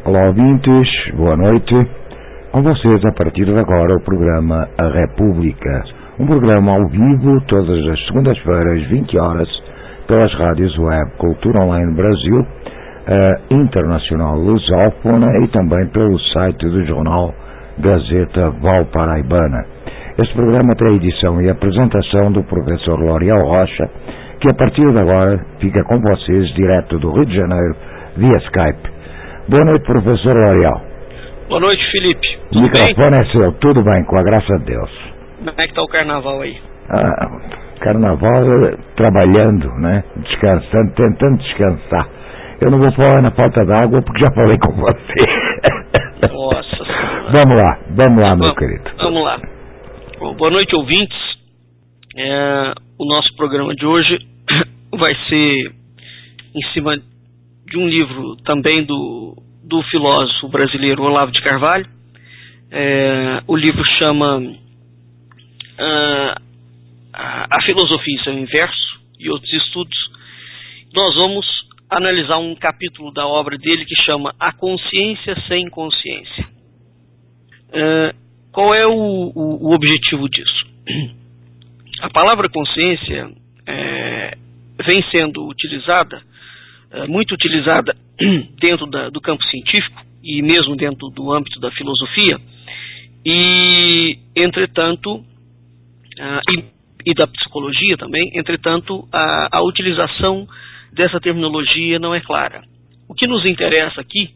Olá, ouvintes, boa noite. Com vocês, a partir de agora, o programa A República. Um programa ao vivo, todas as segundas-feiras, 20 horas, pelas rádios web Cultura Online Brasil, Internacional Lusófona e também pelo site do jornal Gazeta Valparaibana. Este programa tem a edição e apresentação do professor L'Oreal Rocha, que a partir de agora fica com vocês direto do Rio de Janeiro, via Skype. Boa noite, professor L'Oreal. Boa noite, Felipe. O microfone é seu, tudo bem, com a graça de Deus. Como é que está o carnaval aí? Carnaval trabalhando, né? Descansando, tentando descansar. Eu não vou falar na falta d'água porque já falei com você. Nossa Senhora. Vamos lá, meu querido. Vamos lá. Bom, boa noite, ouvintes. O nosso programa de hoje vai ser em cima de um livro também do filósofo brasileiro Olavo de Carvalho. O livro chama A Filosofia e seu Inverso e Outros Estudos. Nós vamos analisar um capítulo da obra dele que chama A Consciência Sem Consciência. Qual é o objetivo disso? A palavra consciência vem sendo utilizada, muito utilizada dentro do campo científico e mesmo dentro do âmbito da filosofia e, entretanto, e da psicologia também, entretanto, a utilização dessa terminologia não é clara. O que nos interessa aqui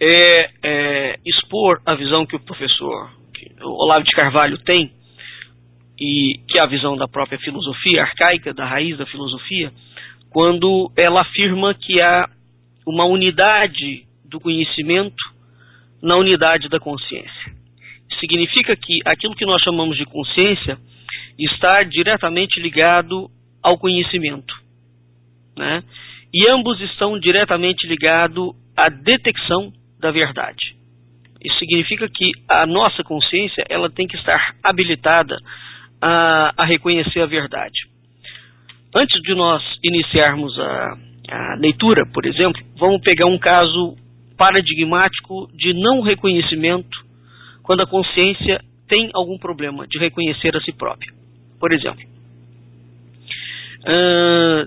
é expor a visão que o professor Olavo de Carvalho tem, e que é a visão da própria filosofia arcaica, da raiz da filosofia, quando ela afirma que há uma unidade do conhecimento na unidade da consciência. Significa que aquilo que nós chamamos de consciência está diretamente ligado ao conhecimento, né? E ambos estão diretamente ligados à detecção da verdade. Isso significa que a nossa consciência ela tem que estar habilitada a reconhecer a verdade. Antes de nós iniciarmos a leitura, por exemplo, vamos pegar um caso paradigmático de não reconhecimento quando a consciência tem algum problema de reconhecer a si própria. Por exemplo,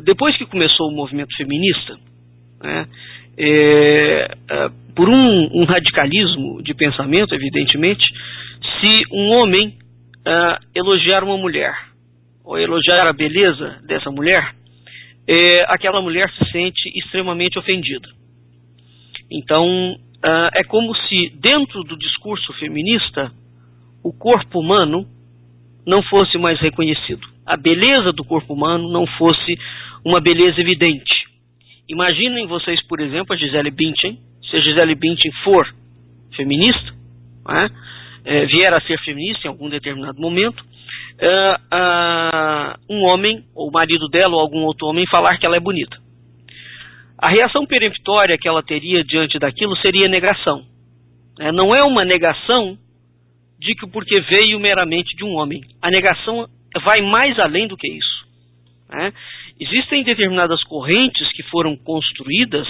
depois que começou o movimento feminista, né, por um radicalismo de pensamento, evidentemente, se um homem elogiar uma mulher, ou elogiar a beleza dessa mulher, aquela mulher se sente extremamente ofendida. Então, é como se dentro do discurso feminista, o corpo humano não fosse mais reconhecido. A beleza do corpo humano não fosse uma beleza evidente. Imaginem vocês, por exemplo, a Gisele Bündchen. Se a Gisele Bündchen for feminista, né, vier a ser feminista em algum determinado momento, um homem, ou o marido dela, ou algum outro homem, falar que ela é bonita. A reação peremptória que ela teria diante daquilo seria negação. Não é uma negação de que porque veio meramente de um homem. A negação vai mais além do que isso. Existem determinadas correntes que foram construídas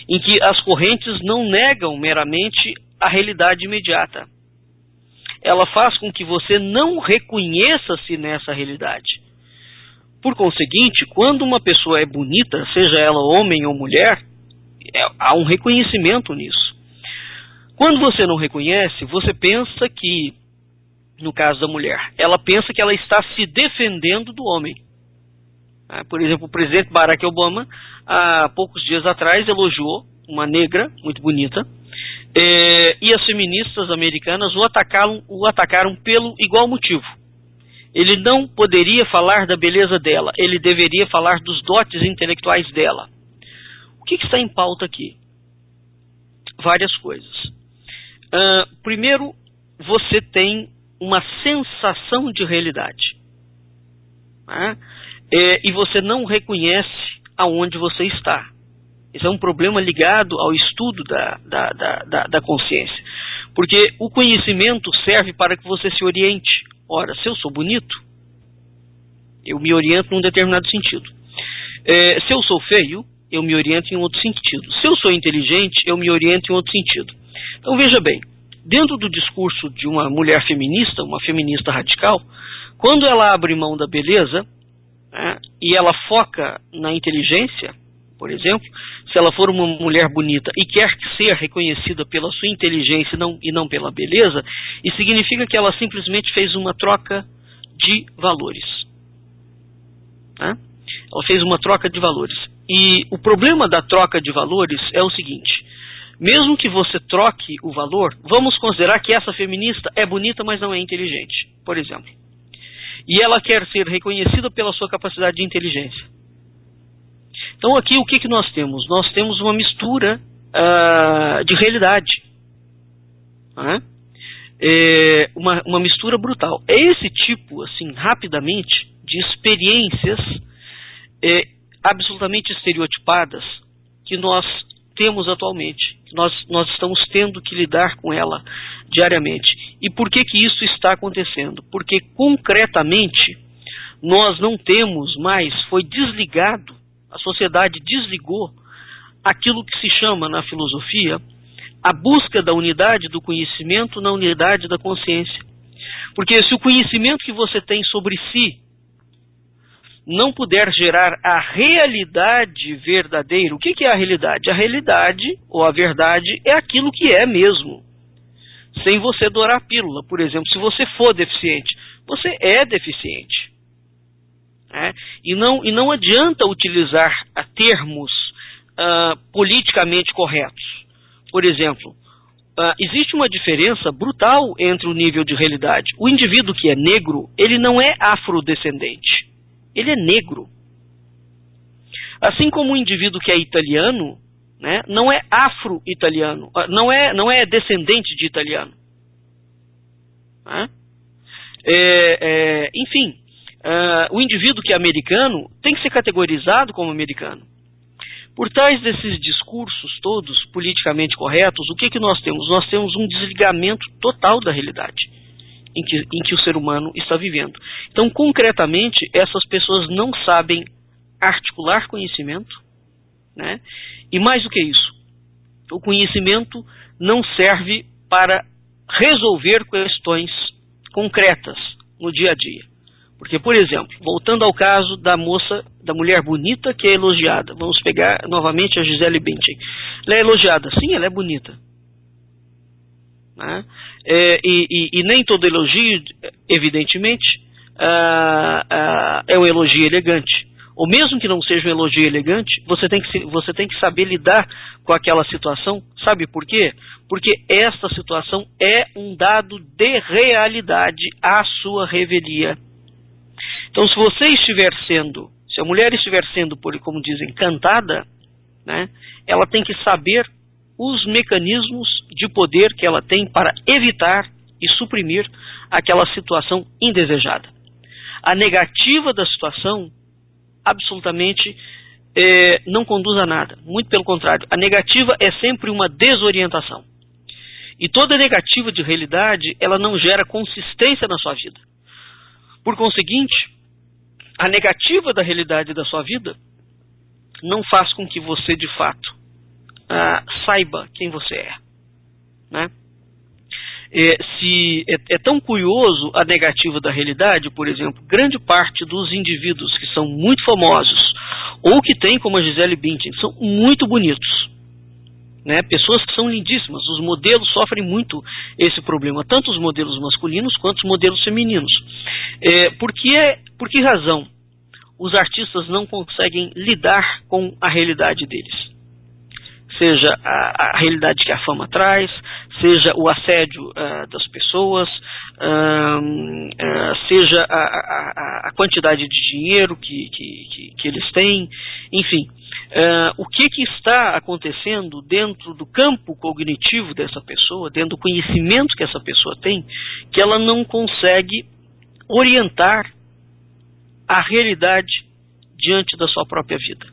em que as correntes não negam meramente a realidade imediata. Ela faz com que você não reconheça-se nessa realidade. Por conseguinte, quando uma pessoa é bonita, seja ela homem ou mulher, há um reconhecimento nisso. Quando você não reconhece, você pensa que, no caso da mulher, ela pensa que ela está se defendendo do homem. Por exemplo, o presidente Barack Obama, há poucos dias atrás, elogiou uma negra muito bonita, e as feministas americanas o atacaram pelo igual motivo. Ele não poderia falar da beleza dela, ele deveria falar dos dotes intelectuais dela. O que está em pauta aqui? Várias coisas. Primeiro, você tem uma sensação de realidade. E você não reconhece aonde você está. Esse é um problema ligado ao estudo da consciência. Porque o conhecimento serve para que você se oriente. Ora, se eu sou bonito, eu me oriento num determinado sentido. Se eu sou feio, eu me oriento em outro sentido. Se eu sou inteligente, eu me oriento em outro sentido. Então veja bem, dentro do discurso de uma mulher feminista, uma feminista radical, quando ela abre mão da beleza, né, e ela foca na inteligência, por exemplo, se ela for uma mulher bonita e quer ser reconhecida pela sua inteligência e não pela beleza, isso significa que ela simplesmente fez uma troca de valores. Né? Ela fez uma troca de valores. E o problema da troca de valores é o seguinte: mesmo que você troque o valor, vamos considerar que essa feminista é bonita, mas não é inteligente, por exemplo. E ela quer ser reconhecida pela sua capacidade de inteligência. Então aqui o que nós temos? Nós temos uma mistura de realidade. Né? Uma mistura brutal. É esse tipo, assim, rapidamente, de experiências absolutamente estereotipadas que nós temos atualmente. Nós estamos tendo que lidar com ela diariamente. E por que isso está acontecendo? Porque concretamente nós não temos mais, foi desligado, a sociedade desligou aquilo que se chama na filosofia a busca da unidade do conhecimento na unidade da consciência. Porque se o conhecimento que você tem sobre si não puder gerar a realidade verdadeira, o que é a realidade? A realidade, ou a verdade, é aquilo que é mesmo, sem você dourar a pílula. Por exemplo, se você for deficiente, você é deficiente. Né? E não adianta utilizar termos politicamente corretos. Por exemplo, existe uma diferença brutal entre o nível de realidade. O indivíduo que é negro, ele não é afrodescendente. Ele é negro. Assim como o indivíduo que é italiano, né, não é afro-italiano, não é descendente de italiano. Né? Enfim, o indivíduo que é americano tem que ser categorizado como americano. Por trás desses discursos todos politicamente corretos, o que nós temos? Nós temos um desligamento total da realidade em que o ser humano está vivendo. Então, concretamente, essas pessoas não sabem articular conhecimento, né? E mais do que isso, o conhecimento não serve para resolver questões concretas no dia a dia. Porque, por exemplo, voltando ao caso da mulher bonita que é elogiada, vamos pegar novamente a Gisele Bündchen. Ela é elogiada, sim, ela é bonita. Né? E nem todo elogio, evidentemente, é um elogio elegante. Ou mesmo que não seja um elogio elegante, você tem que saber lidar com aquela situação. Sabe por quê? Porque esta situação é um dado de realidade à sua revelia. Então, se a mulher estiver sendo, como dizem, cantada, né, ela tem que saber os mecanismos de poder que ela tem para evitar e suprimir aquela situação indesejada. A negativa da situação absolutamente não conduz a nada. Muito pelo contrário, a negativa é sempre uma desorientação. E toda negativa de realidade, ela não gera consistência na sua vida. Por conseguinte, a negativa da realidade da sua vida não faz com que você, de fato, saiba quem você é. Né? É tão curioso a negativa da realidade, por exemplo, grande parte dos indivíduos que são muito famosos, ou que têm, como a Gisele Bündchen, são muito bonitos. Né? Pessoas que são lindíssimas, os modelos sofrem muito esse problema, tanto os modelos masculinos quanto os modelos femininos. Por que razão os artistas não conseguem lidar com a realidade deles? Seja a realidade que a fama traz, seja o assédio das pessoas, seja a quantidade de dinheiro que eles têm, enfim. O que está acontecendo dentro do campo cognitivo dessa pessoa, dentro do conhecimento que essa pessoa tem, que ela não consegue orientar a realidade diante da sua própria vida.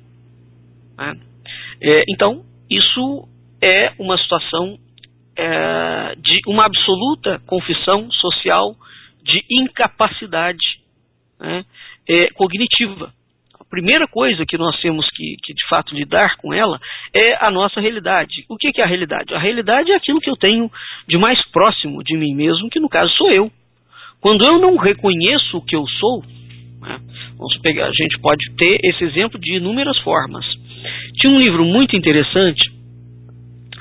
Né? Então, isso é uma situação de uma absoluta confissão social de incapacidade, né, cognitiva. A primeira coisa que nós temos que de fato lidar com ela é a nossa realidade. O que é a realidade? A realidade é aquilo que eu tenho de mais próximo de mim mesmo, que no caso sou eu. Quando eu não reconheço o que eu sou, né, a gente pode ter esse exemplo de inúmeras formas. Tinha um livro muito interessante,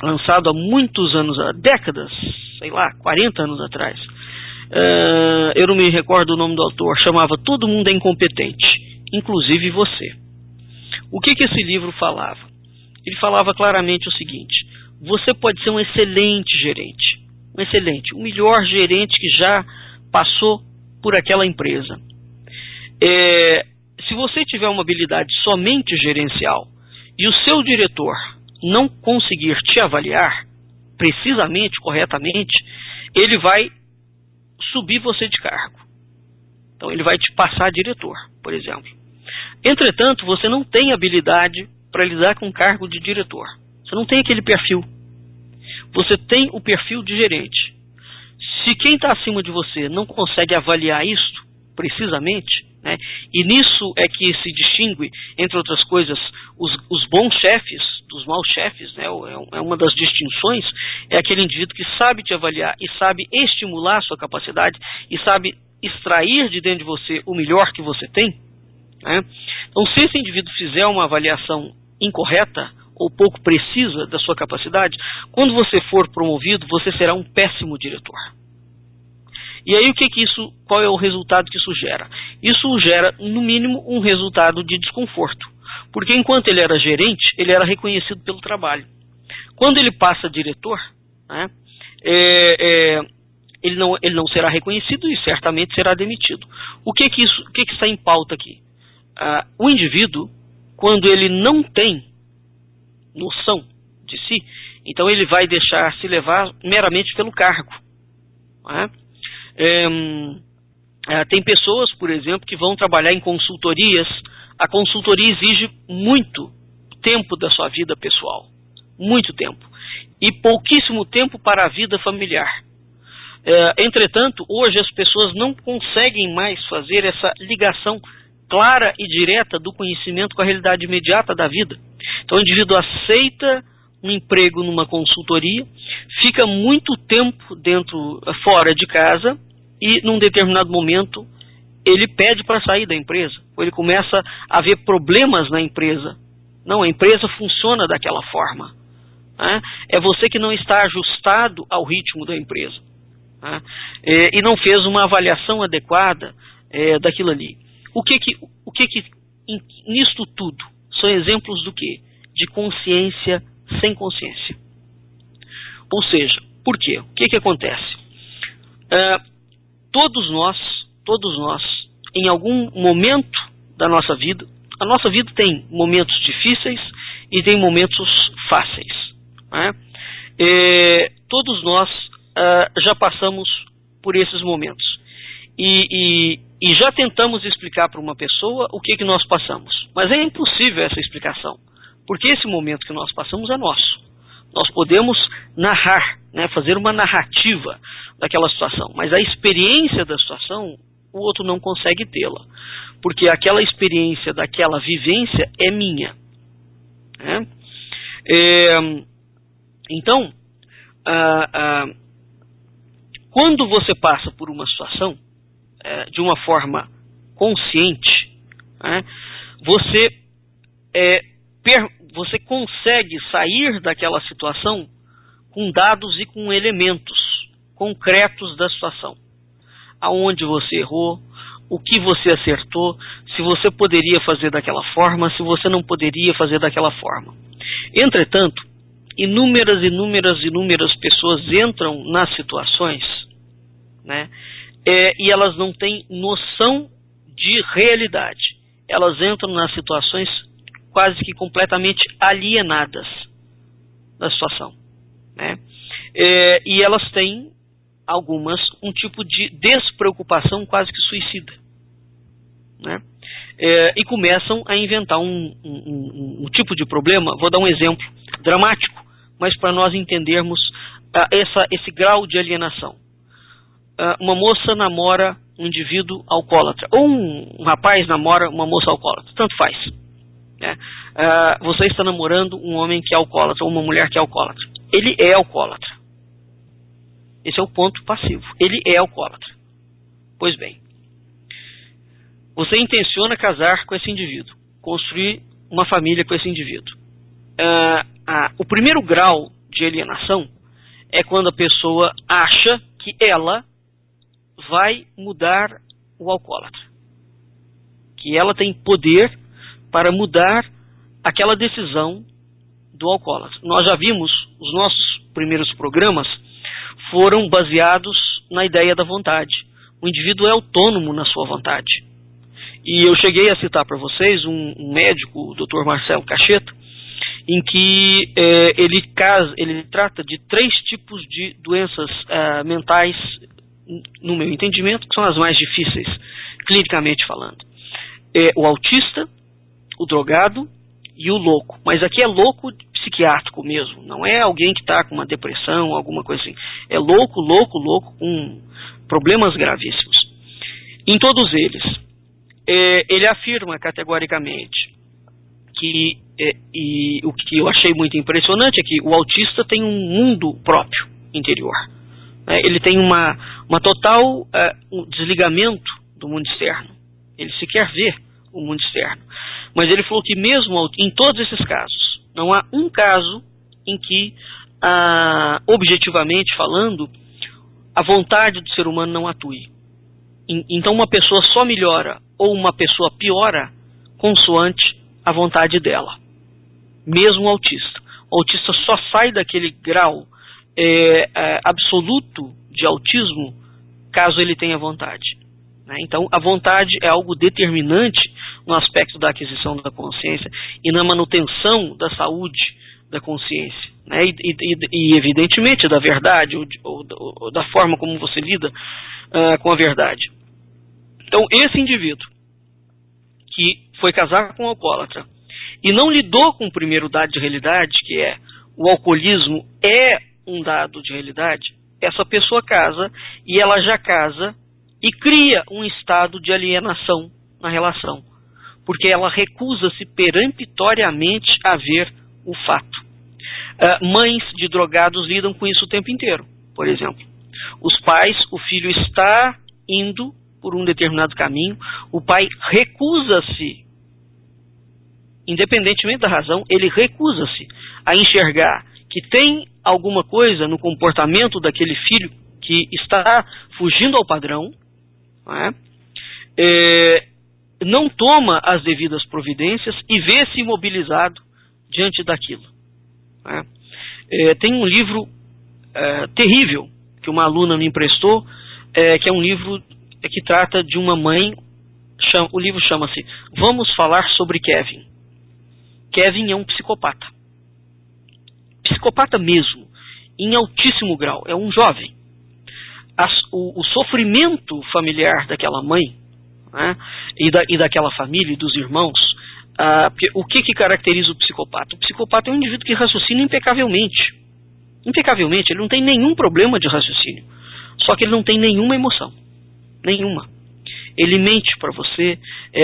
lançado há muitos anos, há décadas, sei lá, 40 anos atrás. Eu não me recordo o nome do autor, chamava Todo Mundo é Incompetente, inclusive você. O que esse livro falava? Ele falava claramente o seguinte: você pode ser um excelente gerente, o melhor gerente que já passou por aquela empresa. Se você tiver uma habilidade somente gerencial e o seu diretor não conseguir te avaliar precisamente, corretamente, ele vai subir você de cargo. Então ele vai te passar a diretor, por exemplo. Entretanto, você não tem habilidade para lidar com o cargo de diretor. Você não tem aquele perfil. Você tem o perfil de gerente. Se quem está acima de você não consegue avaliar isso precisamente, né, e nisso é que se distingue, entre outras coisas, os bons chefes dos maus chefes, né, é uma das distinções, é aquele indivíduo que sabe te avaliar e sabe estimular a sua capacidade e sabe extrair de dentro de você o melhor que você tem, né? Então, se esse indivíduo fizer uma avaliação incorreta ou pouco precisa da sua capacidade, quando você for promovido, você será um péssimo diretor. E aí qual é o resultado que isso gera? Isso gera, no mínimo, um resultado de desconforto. Porque enquanto ele era gerente, ele era reconhecido pelo trabalho. Quando ele passa a diretor, né, ele não será reconhecido e certamente será demitido. O que está em pauta aqui? O indivíduo, quando ele não tem noção de si, então ele vai deixar se levar meramente pelo cargo. Né? Tem pessoas, por exemplo, que vão trabalhar em consultorias. A consultoria exige muito tempo da sua vida pessoal, muito tempo, e pouquíssimo tempo para a vida familiar. Entretanto, hoje as pessoas não conseguem mais fazer essa ligação clara e direta do conhecimento com a realidade imediata da vida. Então o indivíduo aceita um emprego numa consultoria, fica muito tempo fora de casa e num determinado momento ele pede para sair da empresa, ou ele começa a ver problemas na empresa. Não, a empresa funciona daquela forma. Né? É você que não está ajustado ao ritmo da empresa. Né? E não fez uma avaliação adequada daquilo ali. O que nisto tudo são exemplos do quê? De consciência sem consciência. Ou seja, por quê? O que acontece? Todos nós, em algum momento da nossa vida, a nossa vida tem momentos difíceis e tem momentos fáceis. Né? Todos nós já passamos por esses momentos. E já tentamos explicar para uma pessoa o que nós passamos. Mas é impossível essa explicação, porque esse momento que nós passamos é nosso. Nós podemos narrar, né, fazer uma narrativa daquela situação, mas a experiência da situação, o outro não consegue tê-la, porque aquela experiência daquela vivência é minha. Né? Então, quando você passa por uma situação de uma forma consciente, né, você consegue sair daquela situação com dados e com elementos concretos da situação. Aonde você errou, o que você acertou, se você poderia fazer daquela forma, se você não poderia fazer daquela forma. Entretanto, inúmeras pessoas entram nas situações, né, e elas não têm noção de realidade. Elas entram nas situações quase que completamente alienadas da situação. Né? E elas têm, algumas, um tipo de despreocupação quase que suicida. Né? E começam a inventar um tipo de problema. Vou dar um exemplo dramático, mas para nós entendermos esse grau de alienação. Uma moça namora um indivíduo alcoólatra, ou um rapaz namora uma moça alcoólatra, tanto faz. Né? Você está namorando um homem que é alcoólatra, ou uma mulher que é alcoólatra. Ele é alcoólatra. Esse é o ponto passivo. Ele é alcoólatra. Pois bem, você intenciona casar com esse indivíduo, construir uma família com esse indivíduo. O primeiro grau de alienação é quando a pessoa acha que ela vai mudar o alcoólatra, que ela tem poder para mudar aquela decisão do alcoólatra. Nós já vimos, os nossos primeiros programas foram baseados na ideia da vontade. O indivíduo é autônomo na sua vontade. E eu cheguei a citar para vocês um médico, o Dr. Marcelo Cacheta, em que ele trata de 3 tipos de doenças mentais, no meu entendimento, que são as mais difíceis, clinicamente falando. O autista, o drogado e o louco. Mas aqui é louco psiquiátrico mesmo, não é alguém que está com uma depressão, alguma coisa assim. É louco, com problemas gravíssimos. Em todos eles, ele afirma categoricamente que, e o que eu achei muito impressionante é que o autista tem um mundo próprio interior. Ele tem uma total um desligamento do mundo externo. Ele sequer vê o mundo externo. Mas ele falou que mesmo em todos esses casos, não há um caso em que, objetivamente falando, a vontade do ser humano não atue. Então uma pessoa só melhora ou uma pessoa piora consoante a vontade dela. Mesmo o autista. O autista só sai daquele grau absoluto de autismo caso ele tenha vontade. Então a vontade é algo determinante no aspecto da aquisição da consciência e na manutenção da saúde da consciência, e evidentemente da verdade ou da forma como você lida com a verdade. Então esse indivíduo que foi casar com um alcoólatra e não lidou com o primeiro dado de realidade, que é o alcoolismo é um dado de realidade, essa pessoa casa e ela já casa e cria um estado de alienação na relação, porque ela recusa-se peremptoriamente a ver o fato. Mães de drogados lidam com isso o tempo inteiro. Por exemplo, os pais, o filho está indo por um determinado caminho, o pai recusa-se, independentemente da razão, ele recusa-se a enxergar que tem alguma coisa no comportamento daquele filho que está fugindo ao padrão, não toma as devidas providências e vê-se imobilizado diante daquilo. Tem um livro terrível que uma aluna me emprestou, que é um livro que trata de uma mãe. O livro chama-se Vamos Falar sobre Kevin. Kevin é um psicopata. Psicopata mesmo, em altíssimo grau. É um jovem. O sofrimento familiar daquela mãe, e daquela família e dos irmãos, o que caracteriza o psicopata? O psicopata é um indivíduo que raciocina impecavelmente. Impecavelmente, ele não tem nenhum problema de raciocínio. Só que ele não tem nenhuma emoção. Nenhuma. Ele mente para você.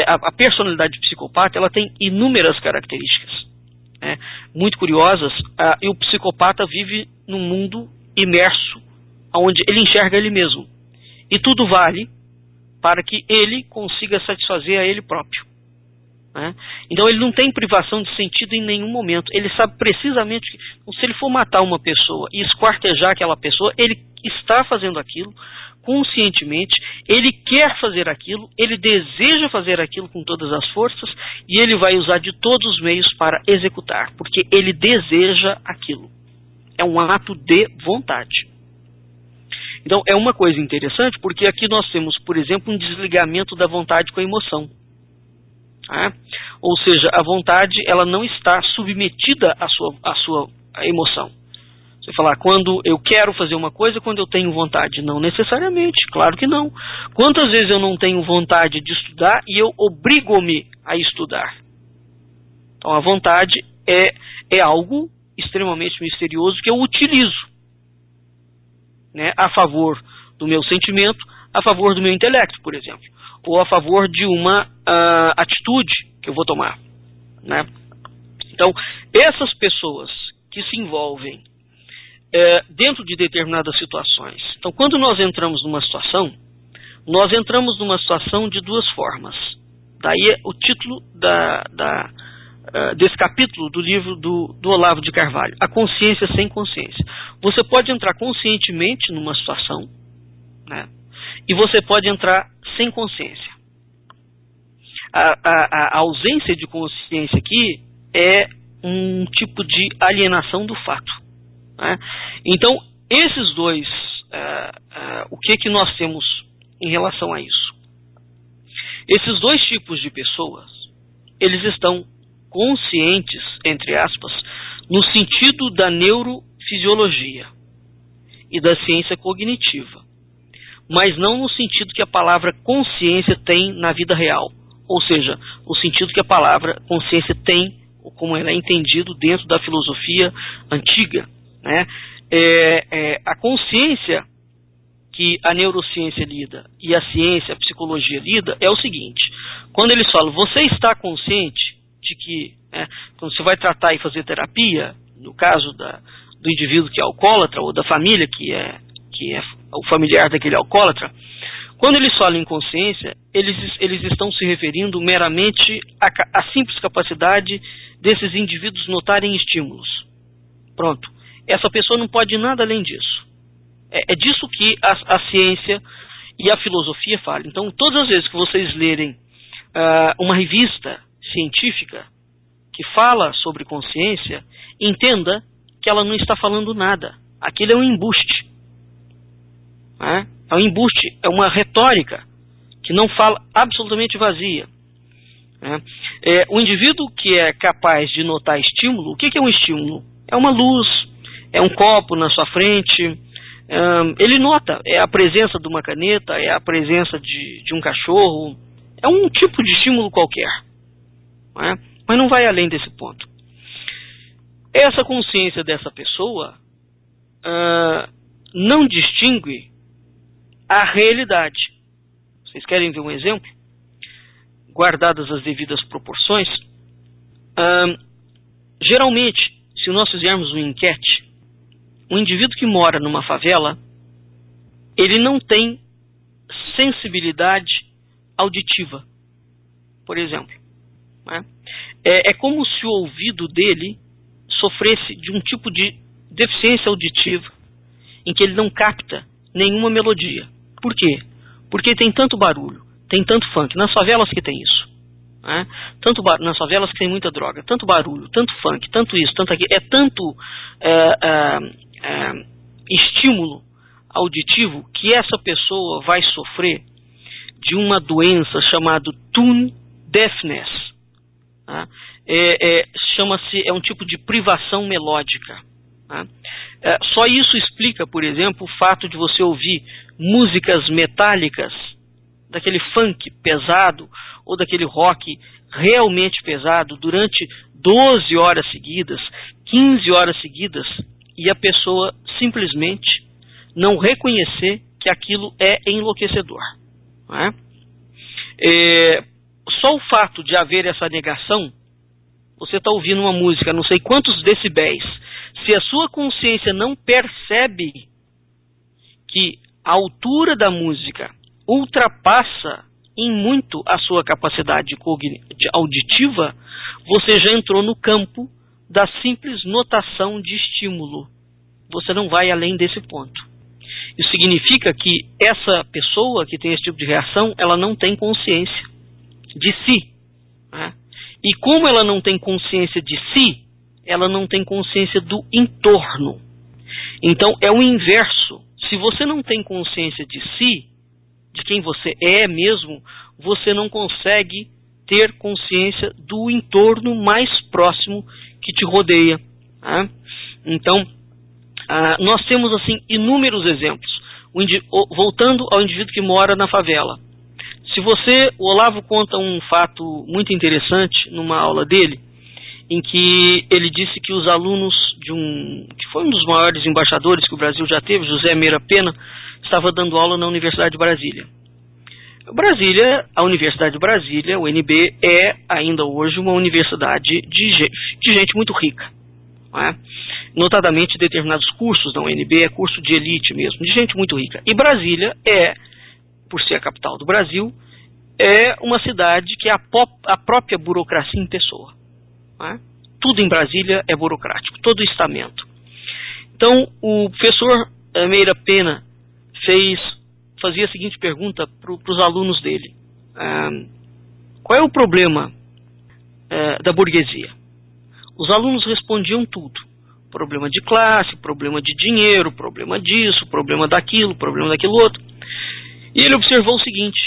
A personalidade psicopata, ela tem inúmeras características, muito curiosas, e o psicopata vive num mundo imerso, onde ele enxerga ele mesmo. E tudo vale para que ele consiga satisfazer a ele próprio. Então ele não tem privação de sentido em nenhum momento. Ele sabe precisamente que se ele for matar uma pessoa e esquartejar aquela pessoa, ele está fazendo aquilo conscientemente, ele quer fazer aquilo, ele deseja fazer aquilo com todas as forças e ele vai usar de todos os meios para executar, porque ele deseja aquilo. É um ato de vontade. Então é uma coisa interessante, porque aqui nós temos, por exemplo, um desligamento da vontade com a emoção. Ou seja, a vontade ela não está submetida à sua emoção. Você falar, quando eu quero fazer uma coisa, quando eu tenho vontade. Não necessariamente, claro que não. Quantas vezes eu não tenho vontade de estudar e eu obrigo-me a estudar? Então a vontade é algo extremamente misterioso que eu utilizo, a favor do meu sentimento, a favor do meu intelecto, por exemplo, ou a favor de uma atitude que eu vou tomar, né? Então, essas pessoas que se envolvem dentro de determinadas situações. Então, quando nós entramos numa situação de duas formas. Daí o título desse capítulo do livro do Olavo de Carvalho, A Consciência Sem Consciência. Você pode entrar conscientemente numa situação, né, e você pode entrar sem consciência. A ausência de consciência aqui é um tipo de alienação do fato, né? Então, esses dois, o que nós temos em relação a isso? Esses dois tipos de pessoas, eles estão conscientes, entre aspas, no sentido da neurofisiologia e da ciência cognitiva, mas não no sentido que a palavra consciência tem na vida real, ou seja, no sentido que a palavra consciência tem, como ela é entendido dentro da filosofia antiga, né? A consciência que a neurociência lida e a ciência, a psicologia lida, é o seguinte: quando eles falam, você está consciente de que, quando você vai tratar e fazer terapia, no caso do indivíduo que é alcoólatra, ou da família que é o familiar daquele alcoólatra, quando eles falam em consciência, eles estão se referindo meramente à simples capacidade desses indivíduos notarem estímulos. Pronto. Essa pessoa não pode ir nada além disso. É disso que a ciência e a filosofia falam. Então, todas as vezes que vocês lerem uma revista científica que fala sobre consciência, entenda que ela não está falando nada. Aquilo é um embuste. É um embuste, é uma retórica que não fala, absolutamente vazia. O indivíduo que é capaz de notar estímulo, o que é um estímulo? É uma luz, é um copo na sua frente. Ele nota, é a presença de uma caneta, é a presença de um cachorro, é um tipo de estímulo qualquer, mas não vai além desse ponto. Essa consciência dessa pessoa não distingue a realidade. Vocês querem ver um exemplo? Guardadas as devidas proporções, geralmente, se nós fizermos uma enquete, um indivíduo que mora numa favela, ele não tem sensibilidade auditiva, por exemplo. É como se o ouvido dele sofresse de um tipo de deficiência auditiva, em que ele não capta nenhuma melodia. Por quê? Porque tem tanto barulho, tem tanto funk, nas favelas que tem isso. Nas favelas que tem muita droga, tanto barulho, tanto funk, tanto isso, tanto aquilo, é tanto estímulo auditivo que essa pessoa vai sofrer de uma doença chamada tone deafness. É um tipo de privação melódica. Só isso explica, por exemplo, o fato de você ouvir músicas metálicas, daquele funk pesado ou daquele rock realmente pesado durante 12 horas seguidas, 15 horas seguidas, e a pessoa simplesmente não reconhecer que aquilo é enlouquecedor. Só o fato de haver essa negação, você está ouvindo uma música, não sei quantos decibéis, se a sua consciência não percebe que a altura da música ultrapassa em muito a sua capacidade auditiva, você já entrou no campo da simples notação de estímulo. Você não vai além desse ponto. Isso significa que essa pessoa que tem esse tipo de reação, ela não tem consciência de si. E como ela não tem consciência de si, ela não tem consciência do entorno. Então é o inverso. Se você não tem consciência de si, de quem você é mesmo, você não consegue ter consciência do entorno mais próximo que te rodeia. Então, nós temos assim inúmeros exemplos. Voltando ao indivíduo que mora na favela. O Olavo conta um fato muito interessante numa aula dele, em que ele disse que os alunos que foi um dos maiores embaixadores que o Brasil já teve, José Meira Pena, estava dando aula na Universidade de Brasília. A Universidade de Brasília, o UNB, é ainda hoje uma universidade de gente muito rica. Não é? Notadamente, determinados cursos da UNB é curso de elite mesmo, de gente muito rica. E Brasília por ser a capital do Brasil, é uma cidade que é a própria burocracia em pessoa. Não é? Tudo em Brasília é burocrático, todo o estamento. Então, o professor Meira Pena fazia a seguinte pergunta para os alunos dele. Qual é o problema da burguesia? Os alunos respondiam tudo. Problema de classe, problema de dinheiro, problema disso, problema daquilo outro. E ele observou o seguinte: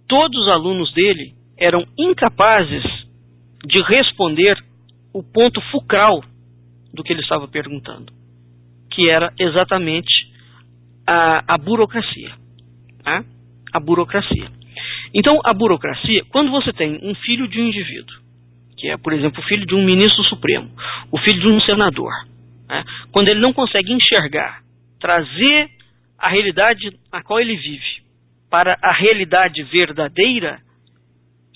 todos os alunos dele eram incapazes de responder o ponto fulcral do que ele estava perguntando, que era exatamente a burocracia. Tá? A burocracia. Então, a burocracia, quando você tem um filho de um indivíduo, que é, por exemplo, o filho de um ministro supremo, o filho de um senador, né? Quando ele não consegue enxergar, trazer a realidade na qual ele vive para a realidade verdadeira,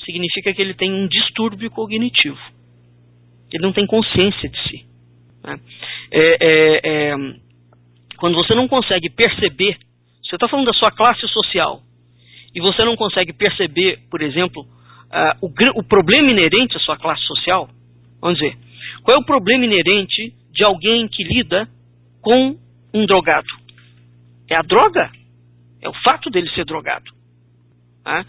significa que ele tem um distúrbio cognitivo. Ele não tem consciência de si. Né? Quando você não consegue perceber, você está falando da sua classe social, e você não consegue perceber, por exemplo, o problema inerente à sua classe social, vamos dizer, qual é o problema inerente de alguém que lida com um drogado? É a droga? É o fato dele ser drogado. Tá?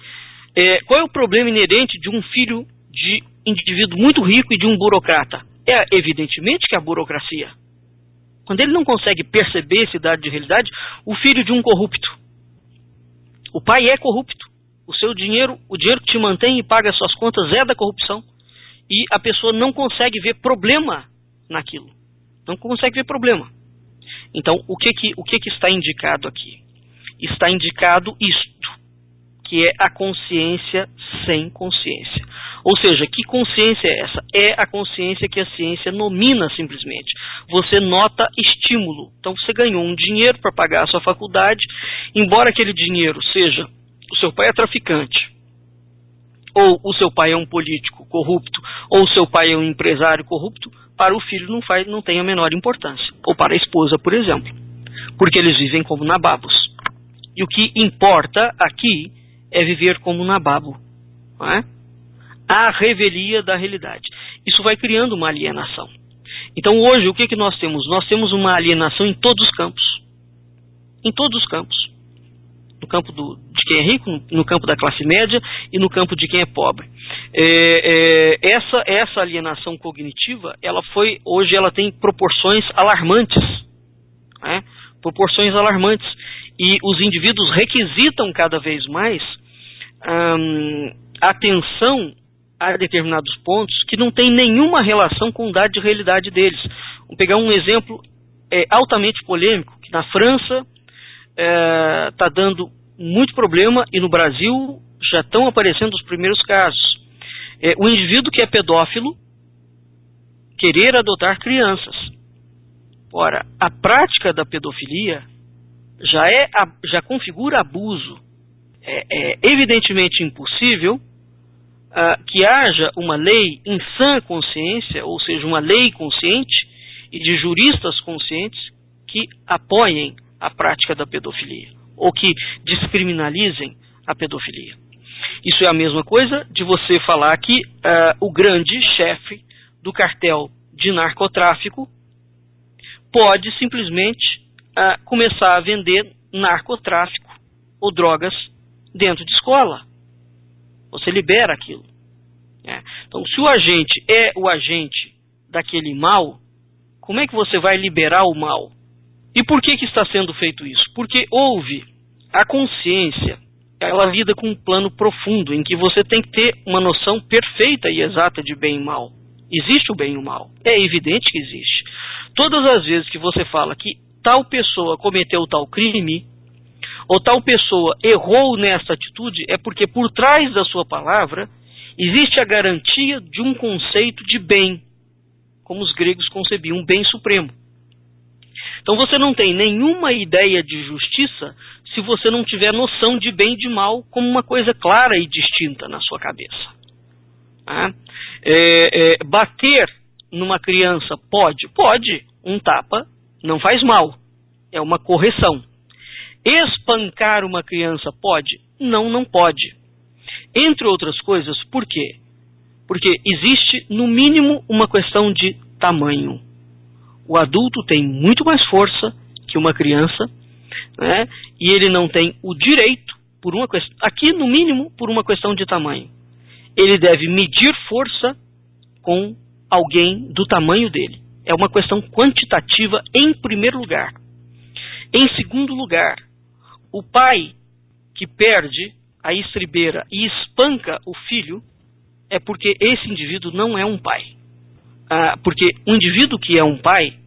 Qual é o problema inerente de um filho de indivíduo muito rico e de um burocrata? É evidentemente que é a burocracia. Quando ele não consegue perceber esse dado de realidade, o filho de um corrupto. O pai é corrupto. O dinheiro que te mantém e paga as suas contas é da corrupção. E a pessoa não consegue ver problema naquilo. Não consegue ver problema. Então, o que está indicado aqui? Está indicado isto, que é a consciência sem consciência. Ou seja, que consciência é essa? É a consciência que a ciência nomina simplesmente. Você nota estímulo. Então você ganhou um dinheiro para pagar a sua faculdade, embora aquele dinheiro seja, o seu pai é traficante, ou o seu pai é um político corrupto, ou o seu pai é um empresário corrupto, para o filho não tem a menor importância. Ou para a esposa, por exemplo. Porque eles vivem como nababos. E o que importa aqui é viver como nababo. Não é? A revelia da realidade. Isso vai criando uma alienação. Então hoje o que nós temos? Nós temos uma alienação em todos os campos. Em todos os campos. No campo de quem é rico, no campo da classe média e no campo de quem é pobre. Essa alienação cognitiva, hoje ela tem proporções alarmantes. Né? Proporções alarmantes. E os indivíduos requisitam cada vez mais atenção a determinados pontos que não tem nenhuma relação com o dado de realidade deles. Vamos pegar um exemplo altamente polêmico, que na França está dando muito problema, e no Brasil já estão aparecendo os primeiros casos. O indivíduo que é pedófilo querer adotar crianças. Ora, a prática da pedofilia já configura abuso. É evidentemente impossível que haja uma lei em sã consciência, ou seja, uma lei consciente e de juristas conscientes que apoiem a prática da pedofilia, ou que descriminalizem a pedofilia. Isso é a mesma coisa de você falar que o grande chefe do cartel de narcotráfico pode simplesmente começar a vender narcotráfico ou drogas dentro de escola. Você libera aquilo. Então, se o agente é o agente daquele mal, como é que você vai liberar o mal? E por que está sendo feito isso? Porque houve a consciência, ela lida com um plano profundo, em que você tem que ter uma noção perfeita e exata de bem e mal. Existe o bem e o mal. É evidente que existe. Todas as vezes que você fala que tal pessoa cometeu tal crime, ou tal pessoa errou nessa atitude, é porque por trás da sua palavra existe a garantia de um conceito de bem, como os gregos concebiam, um bem supremo. Então você não tem nenhuma ideia de justiça se você não tiver noção de bem e de mal como uma coisa clara e distinta na sua cabeça. Tá? Bater numa criança pode? Pode. Um tapa não faz mal. É uma correção. Espancar uma criança pode? Não, não pode. Entre outras coisas, por quê? Porque existe, no mínimo, uma questão de tamanho. O adulto tem muito mais força que uma criança, né? E ele não tem o direito, por uma questão, aqui no mínimo, por uma questão de tamanho. Ele deve medir força com alguém do tamanho dele. É uma questão quantitativa em primeiro lugar. Em segundo lugar, o pai que perde a estribeira e espanca o filho é porque esse indivíduo não é um pai. Porque o indivíduo que é um pai,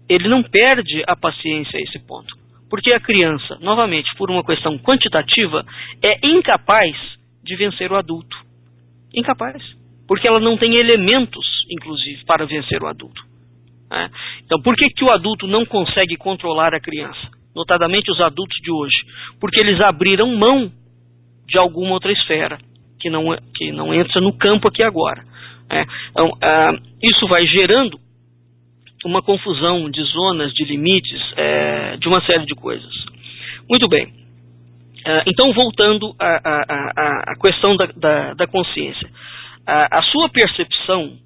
ele não perde a paciência a esse ponto. Porque a criança, novamente, por uma questão quantitativa, é incapaz de vencer o adulto. Incapaz. Porque ela não tem elementos, inclusive, para vencer o adulto. Né? Então, por que o adulto não consegue controlar a criança? Notadamente os adultos de hoje. Porque eles abriram mão de alguma outra esfera, que não entra no campo aqui agora. Então, isso vai gerando uma confusão de zonas, de limites, de uma série de coisas. Muito bem. Então, voltando à questão da consciência. A sua percepção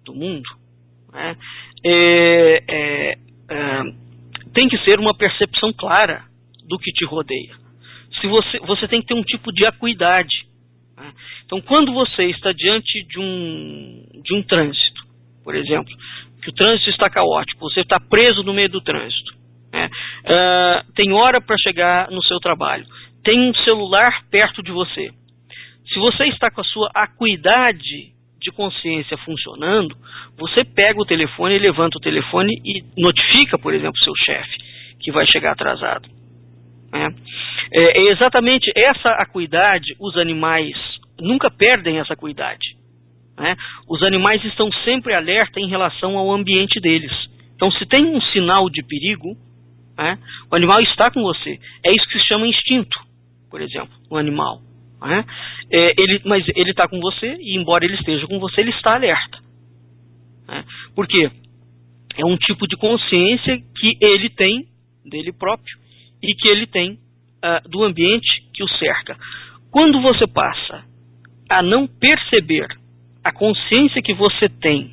do mundo, né, tem que ser uma percepção clara do que te rodeia. Você tem que ter um tipo de acuidade. Né? Então, quando você está diante de um trânsito, por exemplo, que o trânsito está caótico, você está preso no meio do trânsito, né? Tem hora para chegar no seu trabalho, tem um celular perto de você. Se você está com a sua acuidade de consciência funcionando, você pega o telefone, levanta o telefone e notifica, por exemplo, seu chefe que vai chegar atrasado. É exatamente essa acuidade, os animais nunca perdem essa acuidade. Né? Os animais estão sempre alerta em relação ao ambiente deles. Então, se tem um sinal de perigo, né, o animal está com você. É isso que se chama instinto, por exemplo, um animal. Né? Mas ele está com você e, embora ele esteja com você, ele está alerta. Né? Por quê? É um tipo de consciência que ele tem dele próprio e que ele tem do ambiente que o cerca. Quando você passa a não perceber a consciência que você tem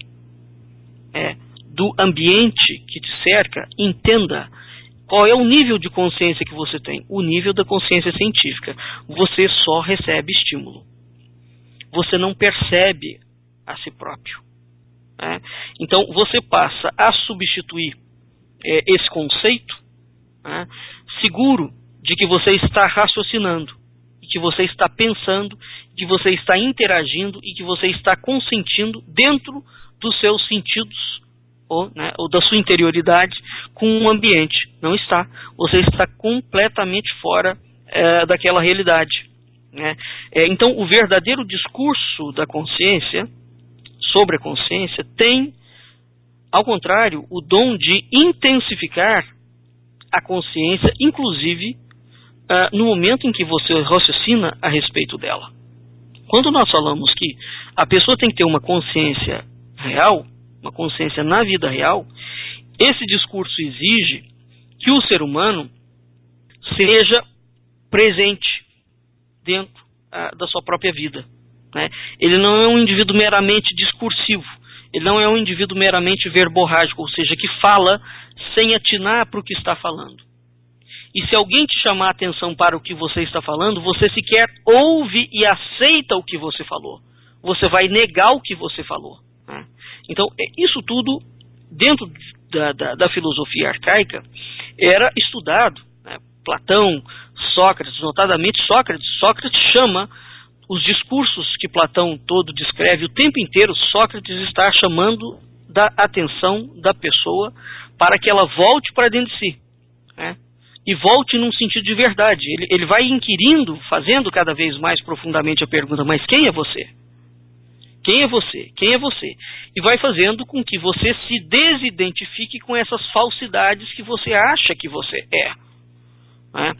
do ambiente que te cerca, entenda qual é o nível de consciência que você tem. O nível da consciência científica. Você só recebe estímulo. Você não percebe a si próprio. Né? Então, você passa a substituir esse conceito, né, seguro de que você está raciocinando, e que você está pensando, que você está interagindo e que você está consentindo dentro dos seus sentidos ou da sua interioridade com o ambiente. Não está. Você está completamente fora daquela realidade. Né? Então, o verdadeiro discurso da consciência, sobre a consciência, tem, ao contrário, o dom de intensificar a consciência, inclusive no momento em que você raciocina a respeito dela. Quando nós falamos que a pessoa tem que ter uma consciência real, uma consciência na vida real, esse discurso exige que o ser humano seja presente dentro da sua própria vida. Né? Ele não é um indivíduo meramente discursivo, ele não é um indivíduo meramente verborrágico, ou seja, que fala sem atinar para o que está falando. E se alguém te chamar a atenção para o que você está falando, você sequer ouve e aceita o que você falou. Você vai negar o que você falou. Né? Então, isso tudo, dentro da filosofia arcaica, era estudado. Né? Platão, Sócrates, notadamente Sócrates chama os discursos que Platão todo descreve o tempo inteiro. Sócrates está chamando da atenção da pessoa para que ela volte para dentro de si. Né? E volte num sentido de verdade. Ele vai inquirindo, fazendo cada vez mais profundamente a pergunta, mas quem é você? Quem é você? Quem é você? E vai fazendo com que você se desidentifique com essas falsidades que você acha que você é. Né?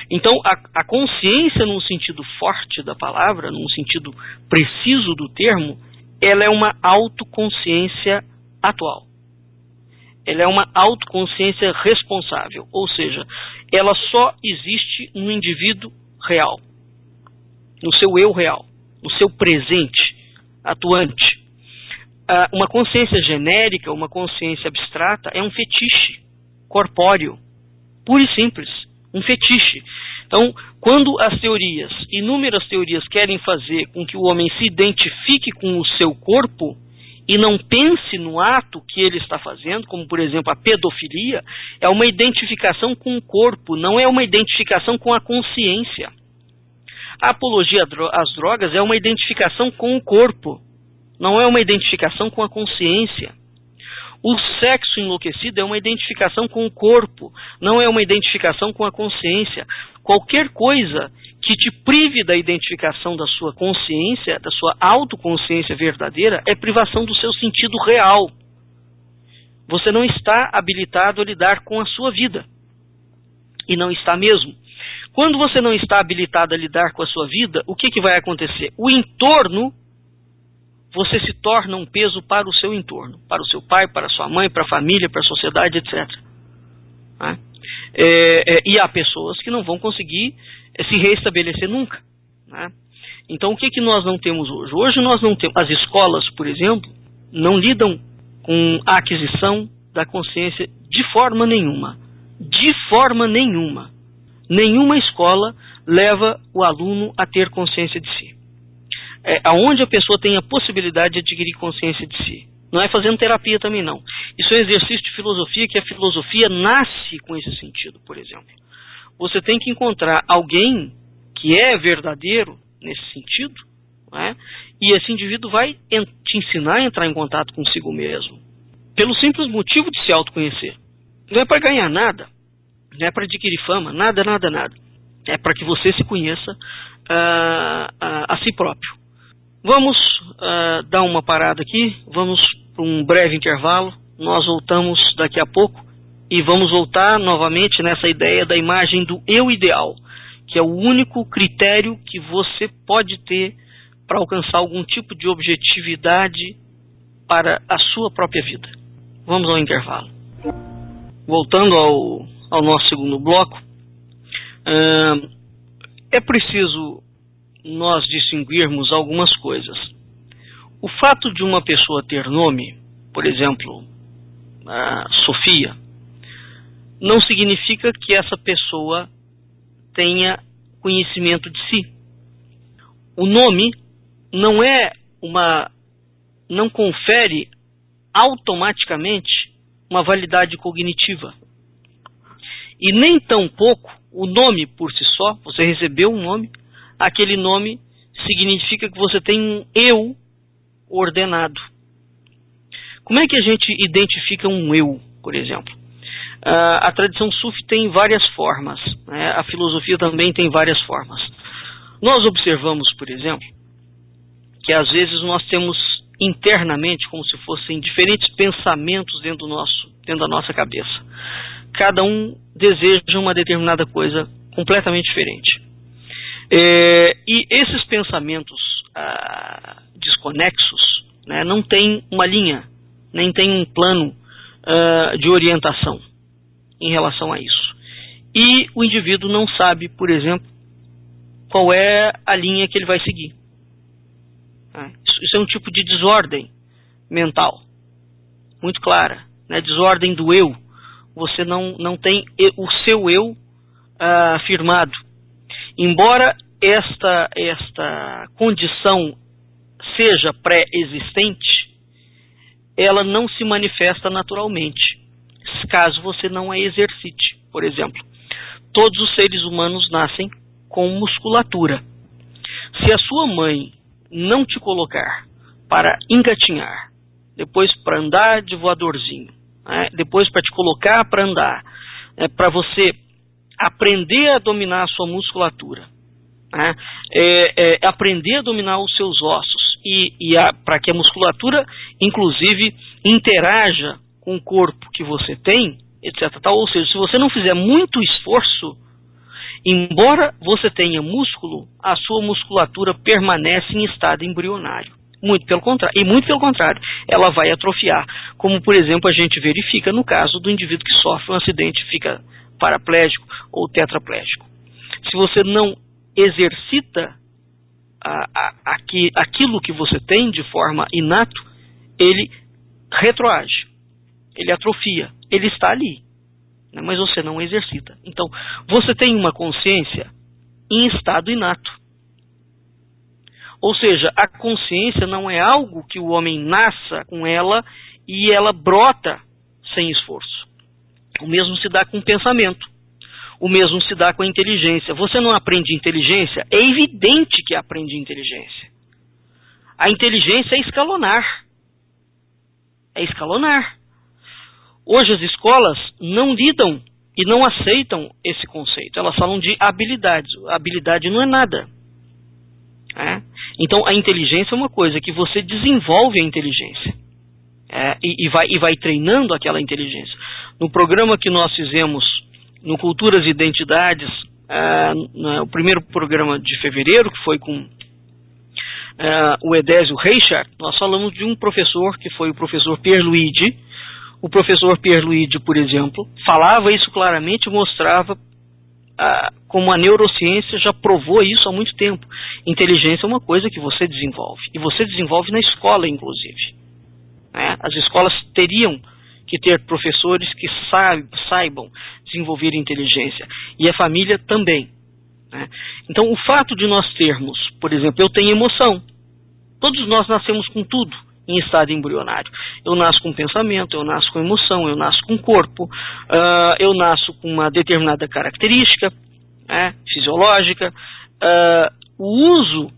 Então, a consciência, num sentido forte da palavra, num sentido preciso do termo, ela é uma autoconsciência atual. Ela é uma autoconsciência responsável, ou seja, ela só existe no indivíduo real, no seu eu real, no seu presente, atuante. Uma consciência genérica, uma consciência abstrata é um fetiche corpóreo, puro e simples, um fetiche. Então, quando as teorias, inúmeras teorias, querem fazer com que o homem se identifique com o seu corpo e não pense no ato que ele está fazendo, como por exemplo a pedofilia, é uma identificação com o corpo, não é uma identificação com a consciência. A apologia às drogas é uma identificação com o corpo, não é uma identificação com a consciência. O sexo enlouquecido é uma identificação com o corpo, não é uma identificação com a consciência. Qualquer coisa que te prive da identificação da sua consciência, da sua autoconsciência verdadeira, é privação do seu sentido real. Você não está habilitado a lidar com a sua vida. E não está mesmo. Quando você não está habilitado a lidar com a sua vida, o que vai acontecer? O entorno, você se torna um peso para o seu entorno, para o seu pai, para a sua mãe, para a família, para a sociedade, etc. E há pessoas que não vão conseguir se reestabelecer nunca. Né? Então, o que nós não temos hoje? Hoje nós não temos, as escolas, por exemplo, não lidam com a aquisição da consciência de forma nenhuma. De forma nenhuma. Nenhuma escola leva o aluno a ter consciência de si. Aonde a pessoa tem a possibilidade de adquirir consciência de si. Não é fazendo terapia também, não. Isso é um exercício de filosofia, que a filosofia nasce com esse sentido, por exemplo. Você tem que encontrar alguém que é verdadeiro nesse sentido, né? E esse indivíduo vai te ensinar a entrar em contato consigo mesmo. Pelo simples motivo de se autoconhecer. Não é para ganhar nada, não é para adquirir fama, nada. É para que você se conheça a si próprio. Vamos dar uma parada aqui, vamos para um breve intervalo, nós voltamos daqui a pouco e vamos voltar novamente nessa ideia da imagem do eu ideal, que é o único critério que você pode ter para alcançar algum tipo de objetividade para a sua própria vida. Vamos ao intervalo. Voltando ao nosso segundo bloco, é preciso nós distinguirmos algumas coisas. O fato de uma pessoa ter nome, por exemplo, Sofia, não significa que essa pessoa tenha conhecimento de si. O nome não confere automaticamente uma validade cognitiva. E nem tampouco o nome por si só, você recebeu um nome, aquele nome significa que você tem um eu ordenado. Como é que a gente identifica um eu, por exemplo? A tradição sufi tem várias formas, né? A filosofia também tem várias formas. Nós observamos, por exemplo, que às vezes nós temos internamente, como se fossem diferentes pensamentos dentro da nossa cabeça. Cada um deseja uma determinada coisa completamente diferente. E esses pensamentos desconexos, né, não têm uma linha, nem tem um plano de orientação em relação a isso. E o indivíduo não sabe, por exemplo, qual é a linha que ele vai seguir. Isso é um tipo de desordem mental, muito clara, né? Desordem do eu. Você não tem o seu eu firmado. Embora esta condição seja pré-existente, ela não se manifesta naturalmente, caso você não a exercite. Por exemplo, todos os seres humanos nascem com musculatura. Se a sua mãe não te colocar para engatinhar, depois para andar de voadorzinho, né? Depois para te colocar para andar, para você aprender a dominar a sua musculatura, né? Aprender a dominar os seus ossos para que a musculatura, inclusive, interaja com o corpo que você tem, etc. Ou seja, se você não fizer muito esforço, embora você tenha músculo, a sua musculatura permanece em estado embrionário. Muito pelo contrário, ela vai atrofiar. Como, por exemplo, a gente verifica no caso do indivíduo que sofre um acidente e fica paraplégico ou tetraplégico. Se você não exercita aquilo que você tem de forma inato, ele retroage, ele atrofia, ele está ali, né, mas você não exercita. Então, você tem uma consciência em estado inato. Ou seja, a consciência não é algo que o homem nasça com ela e ela brota sem esforço. O mesmo se dá com o pensamento. O mesmo se dá com a inteligência. Você não aprende inteligência? É evidente que aprende inteligência. A inteligência é escalonar. É escalonar. Hoje as escolas não lidam e não aceitam esse conceito. Elas falam de habilidades. A habilidade não é nada. Então a inteligência é uma coisa que você desenvolve a inteligência e vai treinando aquela inteligência. No programa que nós fizemos no Culturas e Identidades, o primeiro programa de fevereiro, que foi com o Edésio Reichert, nós falamos de um professor que foi o professor Pierluigi. O professor Pierluigi, por exemplo, falava isso claramente, mostrava como a neurociência já provou isso há muito tempo. Inteligência é uma coisa que você desenvolve. E você desenvolve na escola, inclusive. As escolas teriam que ter professores que saibam desenvolver inteligência. E a família também. Então, o fato de nós termos, por exemplo, eu tenho emoção. Todos nós nascemos com tudo em estado embrionário. Eu nasço com pensamento, eu nasço com emoção, eu nasço com corpo, eu nasço com uma determinada característica fisiológica. O uso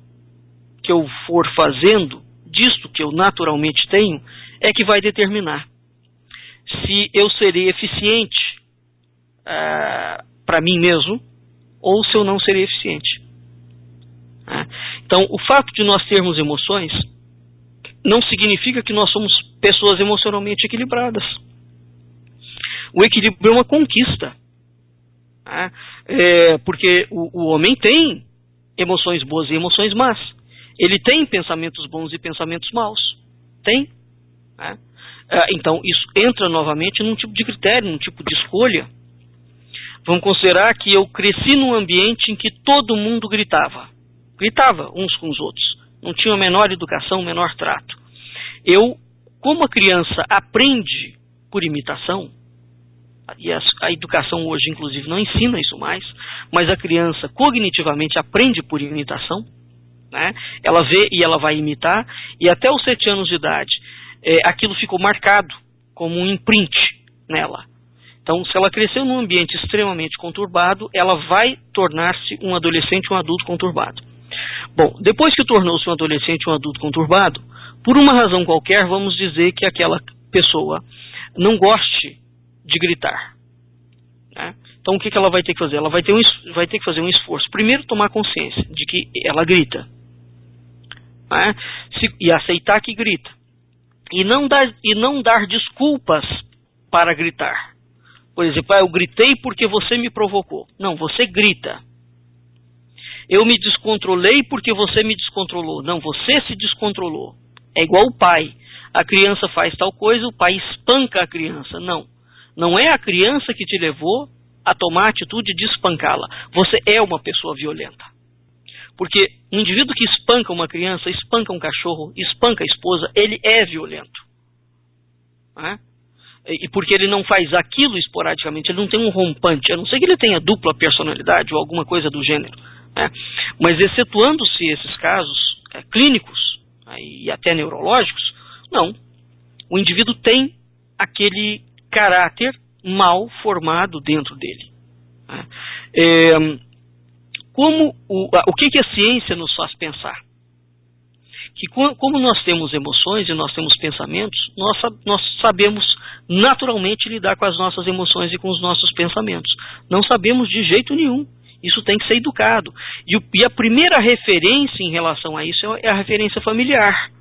que eu for fazendo disto que eu naturalmente tenho é que vai determinar se eu serei eficiente para mim mesmo ou se eu não serei eficiente. Então, o fato de nós termos emoções não significa que nós somos pessoas emocionalmente equilibradas. O equilíbrio é uma conquista. Porque o homem tem emoções boas e emoções más. Ele tem pensamentos bons e pensamentos maus. Tem. Então, isso entra novamente num tipo de critério, num tipo de escolha. Vamos considerar que eu cresci num ambiente em que todo mundo gritava. Gritava uns com os outros. Não tinha a menor educação, o menor trato. Como a criança aprende por imitação, e a educação hoje, inclusive, não ensina isso mais, mas a criança cognitivamente aprende por imitação, ela vê e ela vai imitar, e até os 7 anos de idade, aquilo ficou marcado como um imprint nela. Então, se ela cresceu num ambiente extremamente conturbado, ela vai tornar-se um adolescente, um adulto conturbado. Bom, depois que tornou-se um adolescente, um adulto conturbado, por uma razão qualquer, vamos dizer que aquela pessoa não goste de gritar. Então, o que ela vai ter que fazer? Ela vai ter que fazer um esforço. Primeiro, tomar consciência de que ela grita. E aceitar que grita. E não dar desculpas para gritar. Por exemplo, eu gritei porque você me provocou. Não, você grita. Eu me descontrolei porque você me descontrolou. Não, você se descontrolou. É igual o pai. A criança faz tal coisa, o pai espanca a criança. Não. Não é a criança que te levou a tomar a atitude de espancá-la. Você é uma pessoa violenta. Porque um indivíduo que espanca uma criança, espanca um cachorro, espanca a esposa, ele é violento. E porque ele não faz aquilo esporadicamente, ele não tem um rompante, a não ser que ele tenha dupla personalidade ou alguma coisa do gênero. Mas excetuando-se esses casos clínicos e até neurológicos, não. O indivíduo tem aquele caráter mal formado dentro dele. O que a ciência nos faz pensar? Que como nós temos emoções e nós temos pensamentos, nós sabemos naturalmente lidar com as nossas emoções e com os nossos pensamentos. Não sabemos de jeito nenhum Isso tem que ser educado. E a primeira referência em relação a isso é a referência familiar.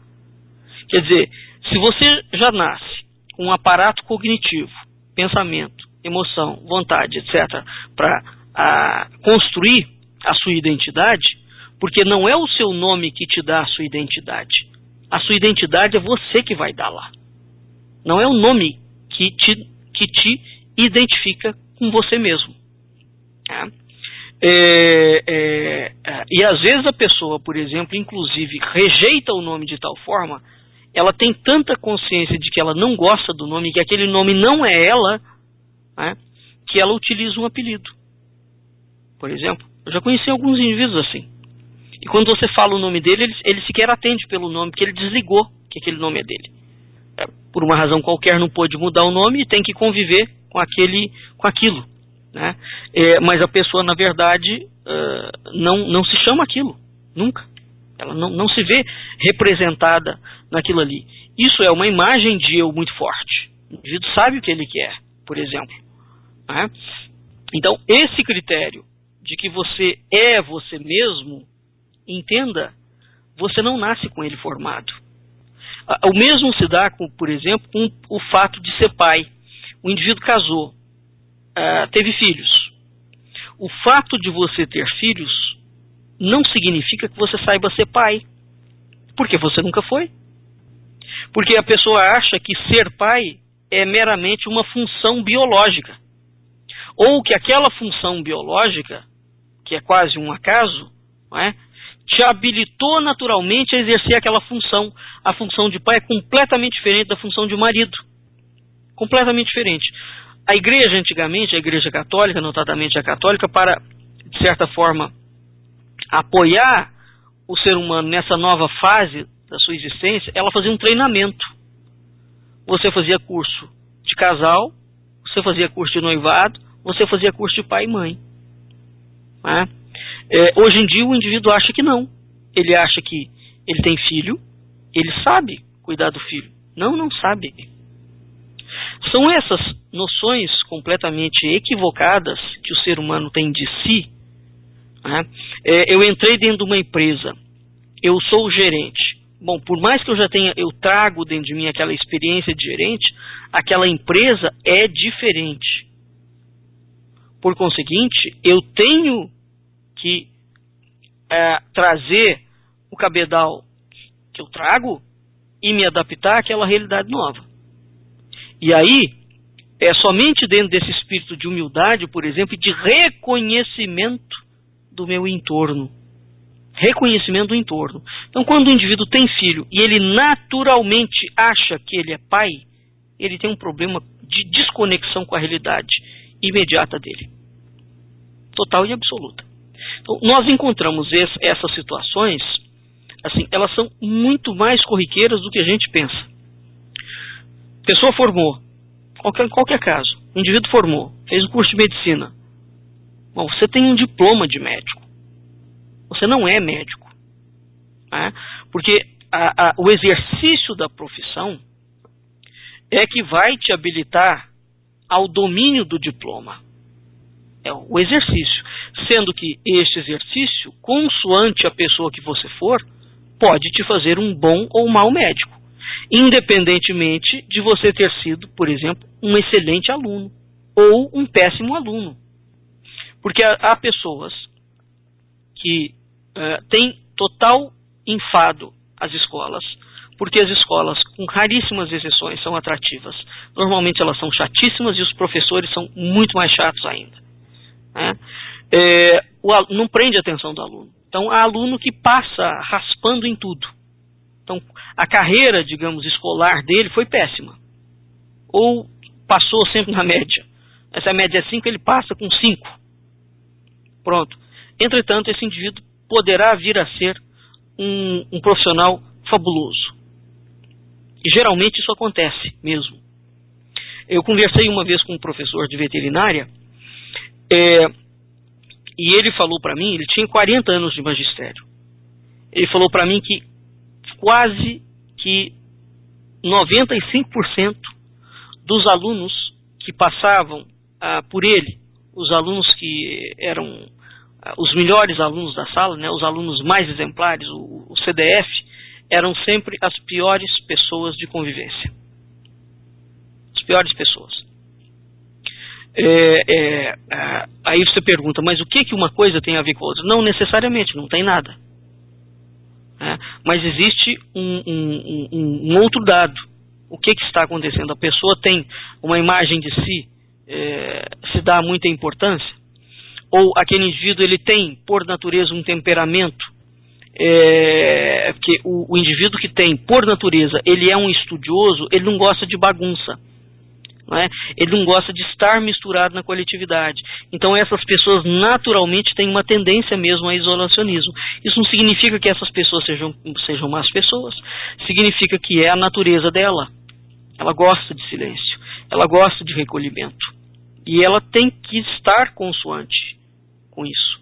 Quer dizer, se você já nasce com um aparato cognitivo, pensamento, emoção, vontade, etc., para construir a sua identidade, porque não é o seu nome que te dá a sua identidade. A sua identidade é você que vai dar lá. Não é o nome que te identifica com você mesmo. Tá? E às vezes a pessoa, por exemplo, inclusive rejeita o nome de tal forma, ela tem tanta consciência de que ela não gosta do nome, que aquele nome não é ela, né, que ela utiliza um apelido. Por exemplo, eu já conheci alguns indivíduos assim. E quando você fala o nome dele, ele sequer atende pelo nome, porque ele desligou que aquele nome é dele. Por uma razão qualquer não pôde mudar o nome e tem que conviver com aquilo. Né? Mas a pessoa, na verdade, não se chama aquilo, nunca. Ela não se vê representada naquilo ali. Isso é uma imagem de eu muito forte. O indivíduo sabe o que ele quer, por exemplo. Né? Então, esse critério de que você é você mesmo, entenda, você não nasce com ele formado. O mesmo se dá, por exemplo, com o fato de ser pai. O indivíduo casou, teve filhos. O fato de você ter filhos não significa que você saiba ser pai, porque você nunca foi. Porque a pessoa acha que ser pai é meramente uma função biológica, ou que aquela função biológica, que é quase um acaso, não é, te habilitou naturalmente a exercer aquela função. A função de pai é completamente diferente da função de marido. Completamente diferente. A igreja, antigamente, a igreja católica, notadamente a católica, para, de certa forma, apoiar o ser humano nessa nova fase da sua existência, ela fazia um treinamento. Você fazia curso de casal, você fazia curso de noivado, você fazia curso de pai e mãe. Né? Hoje em dia o indivíduo acha que não. Ele acha que ele tem filho, ele sabe cuidar do filho. Não sabe. São essas noções completamente equivocadas que o ser humano tem de si. Né? Eu entrei dentro de uma empresa, eu sou o gerente. Bom, por mais que eu trago dentro de mim aquela experiência de gerente, aquela empresa é diferente. Por conseguinte, eu tenho que trazer o cabedal que eu trago e me adaptar àquela realidade nova. E aí, é somente dentro desse espírito de humildade, por exemplo, e de reconhecimento do meu entorno. Reconhecimento do entorno. Então, quando o indivíduo tem filho e ele naturalmente acha que ele é pai, ele tem um problema de desconexão com a realidade imediata dele. Total e absoluta. Então, nós encontramos essas situações, assim, elas são muito mais corriqueiras do que a gente pensa. Pessoa formou, qualquer caso, o indivíduo formou, fez o curso de medicina. Bom, você tem um diploma de médico. Você não é médico. Né? Porque o exercício da profissão é que vai te habilitar ao domínio do diploma. É o exercício. Sendo que este exercício, consoante a pessoa que você for, pode te fazer um bom ou mau médico. Independentemente de você ter sido, por exemplo, um excelente aluno ou um péssimo aluno. Porque há pessoas que têm total enfado às escolas, porque as escolas, com raríssimas exceções, são atrativas. Normalmente elas são chatíssimas e os professores são muito mais chatos ainda. Né? Não prende a atenção do aluno. Então há aluno que passa raspando em tudo. Então a carreira, digamos, escolar dele foi péssima. Ou passou sempre na média. Essa média é 5, ele passa com 5. Pronto. Entretanto, esse indivíduo poderá vir a ser um profissional fabuloso. E geralmente isso acontece mesmo. Eu conversei uma vez com um professor de veterinária, e ele falou para mim, ele tinha 40 anos de magistério. Ele falou para mim que quase que 95% dos alunos que passavam por ele, os alunos que eram os melhores alunos da sala, né, os alunos mais exemplares, o CDF, eram sempre as piores pessoas de convivência. As piores pessoas. Aí você pergunta, mas o que uma coisa tem a ver com a outra? Não necessariamente, não tem nada. Mas existe um outro dado. O que está acontecendo? A pessoa tem uma imagem de si, se dá muita importância, ou aquele indivíduo ele tem, por natureza, um temperamento, que o indivíduo que tem, por natureza, ele é um estudioso, ele não gosta de bagunça. Ele não gosta de estar misturado na coletividade. Então essas pessoas naturalmente têm uma tendência mesmo a isolacionismo. Isso não significa que essas pessoas sejam más pessoas. Significa que é a natureza dela. Ela gosta de silêncio. Ela gosta de recolhimento. E ela tem que estar consoante com isso.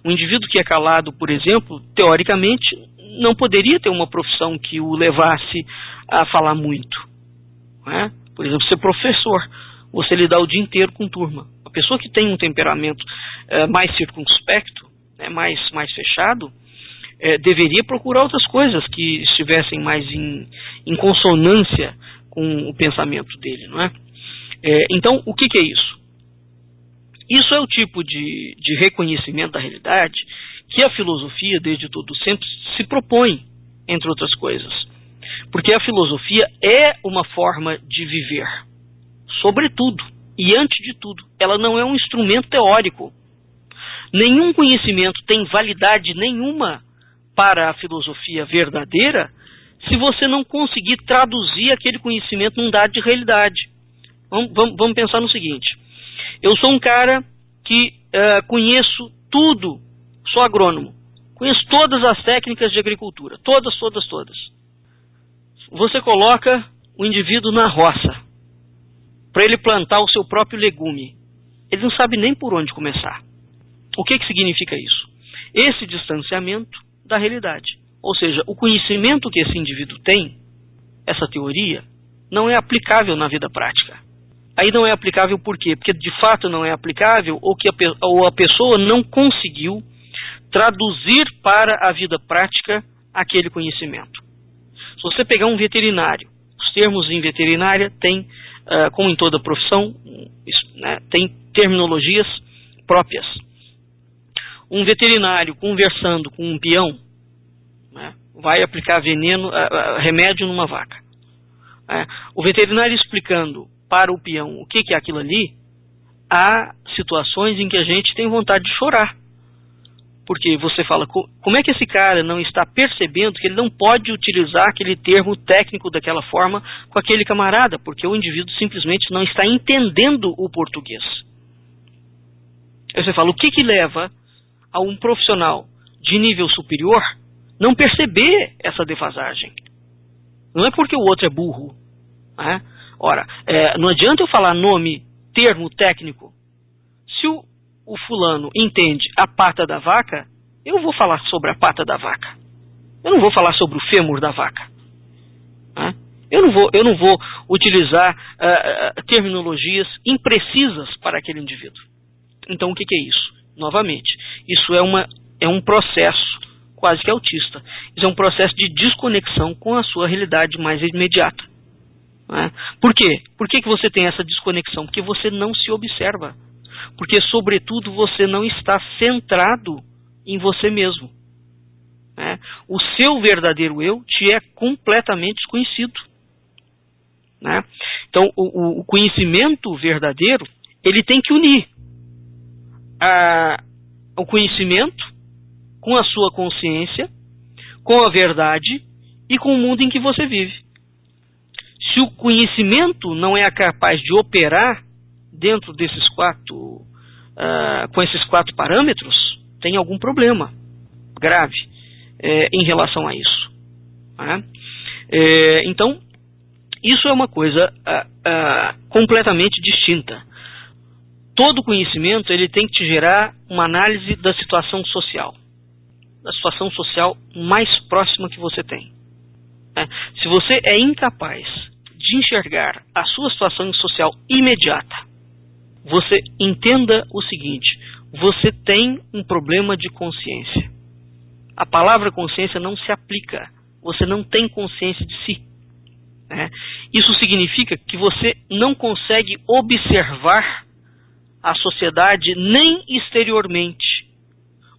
Um indivíduo que é calado, por exemplo, teoricamente, não poderia ter uma profissão que o levasse a falar muito. Por exemplo, ser professor, você lidar o dia inteiro com turma. A pessoa que tem um temperamento mais circunspecto, mais fechado, deveria procurar outras coisas que estivessem mais em consonância com o pensamento dele, não é? Então, o que é isso? Isso é o tipo de reconhecimento da realidade que a filosofia, desde todo sempre, se propõe, entre outras coisas. Porque a filosofia é uma forma de viver, sobretudo, e antes de tudo, ela não é um instrumento teórico. Nenhum conhecimento tem validade nenhuma para a filosofia verdadeira se você não conseguir traduzir aquele conhecimento num dado de realidade. Vamos pensar no seguinte: eu sou um cara que conheço tudo, sou agrônomo, conheço todas as técnicas de agricultura, todas. Você coloca o indivíduo na roça para ele plantar o seu próprio legume. Ele não sabe nem por onde começar. O que significa isso? Esse distanciamento da realidade. Ou seja, o conhecimento que esse indivíduo tem, essa teoria, não é aplicável na vida prática. Aí não é aplicável por quê? Porque de fato não é aplicável ou a pessoa não conseguiu traduzir para a vida prática aquele conhecimento. Se você pegar um veterinário, os termos em veterinária têm, como em toda profissão, tem terminologias próprias. Um veterinário conversando com um peão, vai aplicar remédio numa vaca. O veterinário explicando para o peão o que é aquilo ali, há situações em que a gente tem vontade de chorar. Porque você fala, como é que esse cara não está percebendo que ele não pode utilizar aquele termo técnico daquela forma com aquele camarada? Porque o indivíduo simplesmente não está entendendo o português. Aí você fala, o que leva a um profissional de nível superior não perceber essa defasagem? Não é porque o outro é burro. Ora, não adianta eu falar nome, termo técnico. Se o fulano entende a pata da vaca, eu vou falar sobre a pata da vaca. Eu não vou falar sobre o fêmur da vaca. Eu não vou utilizar terminologias imprecisas para aquele indivíduo. Então o que é isso? Novamente, isso é um processo quase que autista. Isso é um processo de desconexão com a sua realidade mais imediata. Por quê? Por que você tem essa desconexão? Porque você não se observa. Porque, sobretudo, você não está centrado em você mesmo. O seu verdadeiro eu te é completamente desconhecido. Então, o conhecimento verdadeiro, ele tem que unir o conhecimento com a sua consciência, com a verdade e com o mundo em que você vive. Se o conhecimento não é capaz de operar dentro desses com esses 4 parâmetros, tem algum problema grave em relação a isso. Então, isso é uma coisa completamente distinta. Todo conhecimento ele tem que te gerar uma análise da situação social mais próxima que você tem. Se você é incapaz de enxergar a sua situação social imediata, você entenda o seguinte: você tem um problema de consciência. A palavra consciência não se aplica. Você não tem consciência de si. Né? Isso significa que você não consegue observar a sociedade nem exteriormente.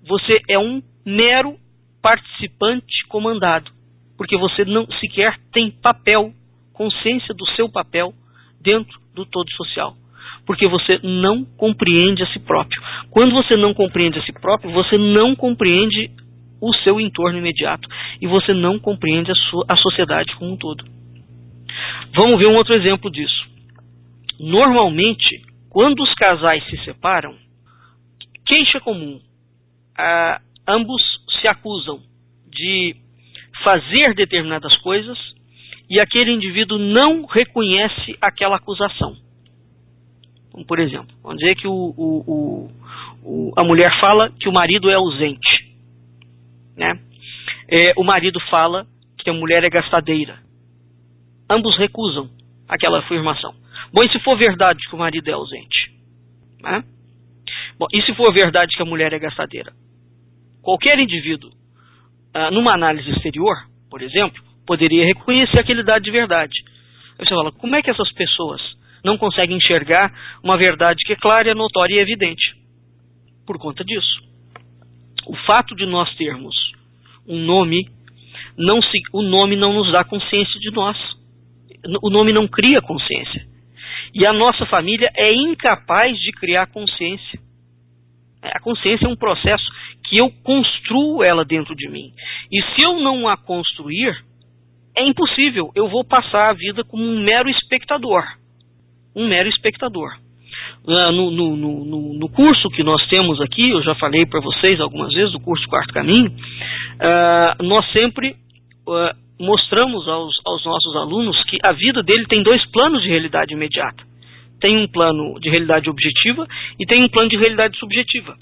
Você é um mero participante comandado, porque você não sequer tem papel, consciência do seu papel dentro do todo social, porque você não compreende a si próprio. Quando você não compreende a si próprio, você não compreende o seu entorno imediato e você não compreende a sociedade como um todo. Vamos ver um outro exemplo disso. Normalmente, quando os casais se separam, queixa comum, ambos se acusam de fazer determinadas coisas e aquele indivíduo não reconhece aquela acusação. Como, por exemplo, vamos dizer que a mulher fala que o marido é ausente. Né? O marido fala que a mulher é gastadeira. Ambos recusam aquela afirmação. Bom, e se for verdade que o marido é ausente? Né? Bom, e se for verdade que a mulher é gastadeira? Qualquer indivíduo, numa análise exterior, por exemplo, poderia reconhecer aquele dado de verdade. Aí você fala, como é que essas pessoas não conseguem enxergar uma verdade que é clara, notória e evidente? Por conta disso. O fato de nós termos um nome, o nome não nos dá consciência de nós. O nome não cria consciência. E a nossa família é incapaz de criar consciência. A consciência é um processo que eu construo ela dentro de mim. E se eu não a construir, é impossível. Eu vou passar a vida como um mero espectador. Um mero espectador. No curso que nós temos aqui, eu já falei para vocês algumas vezes, do curso Quarto Caminho, nós sempre mostramos aos nossos alunos que a vida dele tem dois planos de realidade imediata. Tem um plano de realidade objetiva e tem um plano de realidade subjetiva.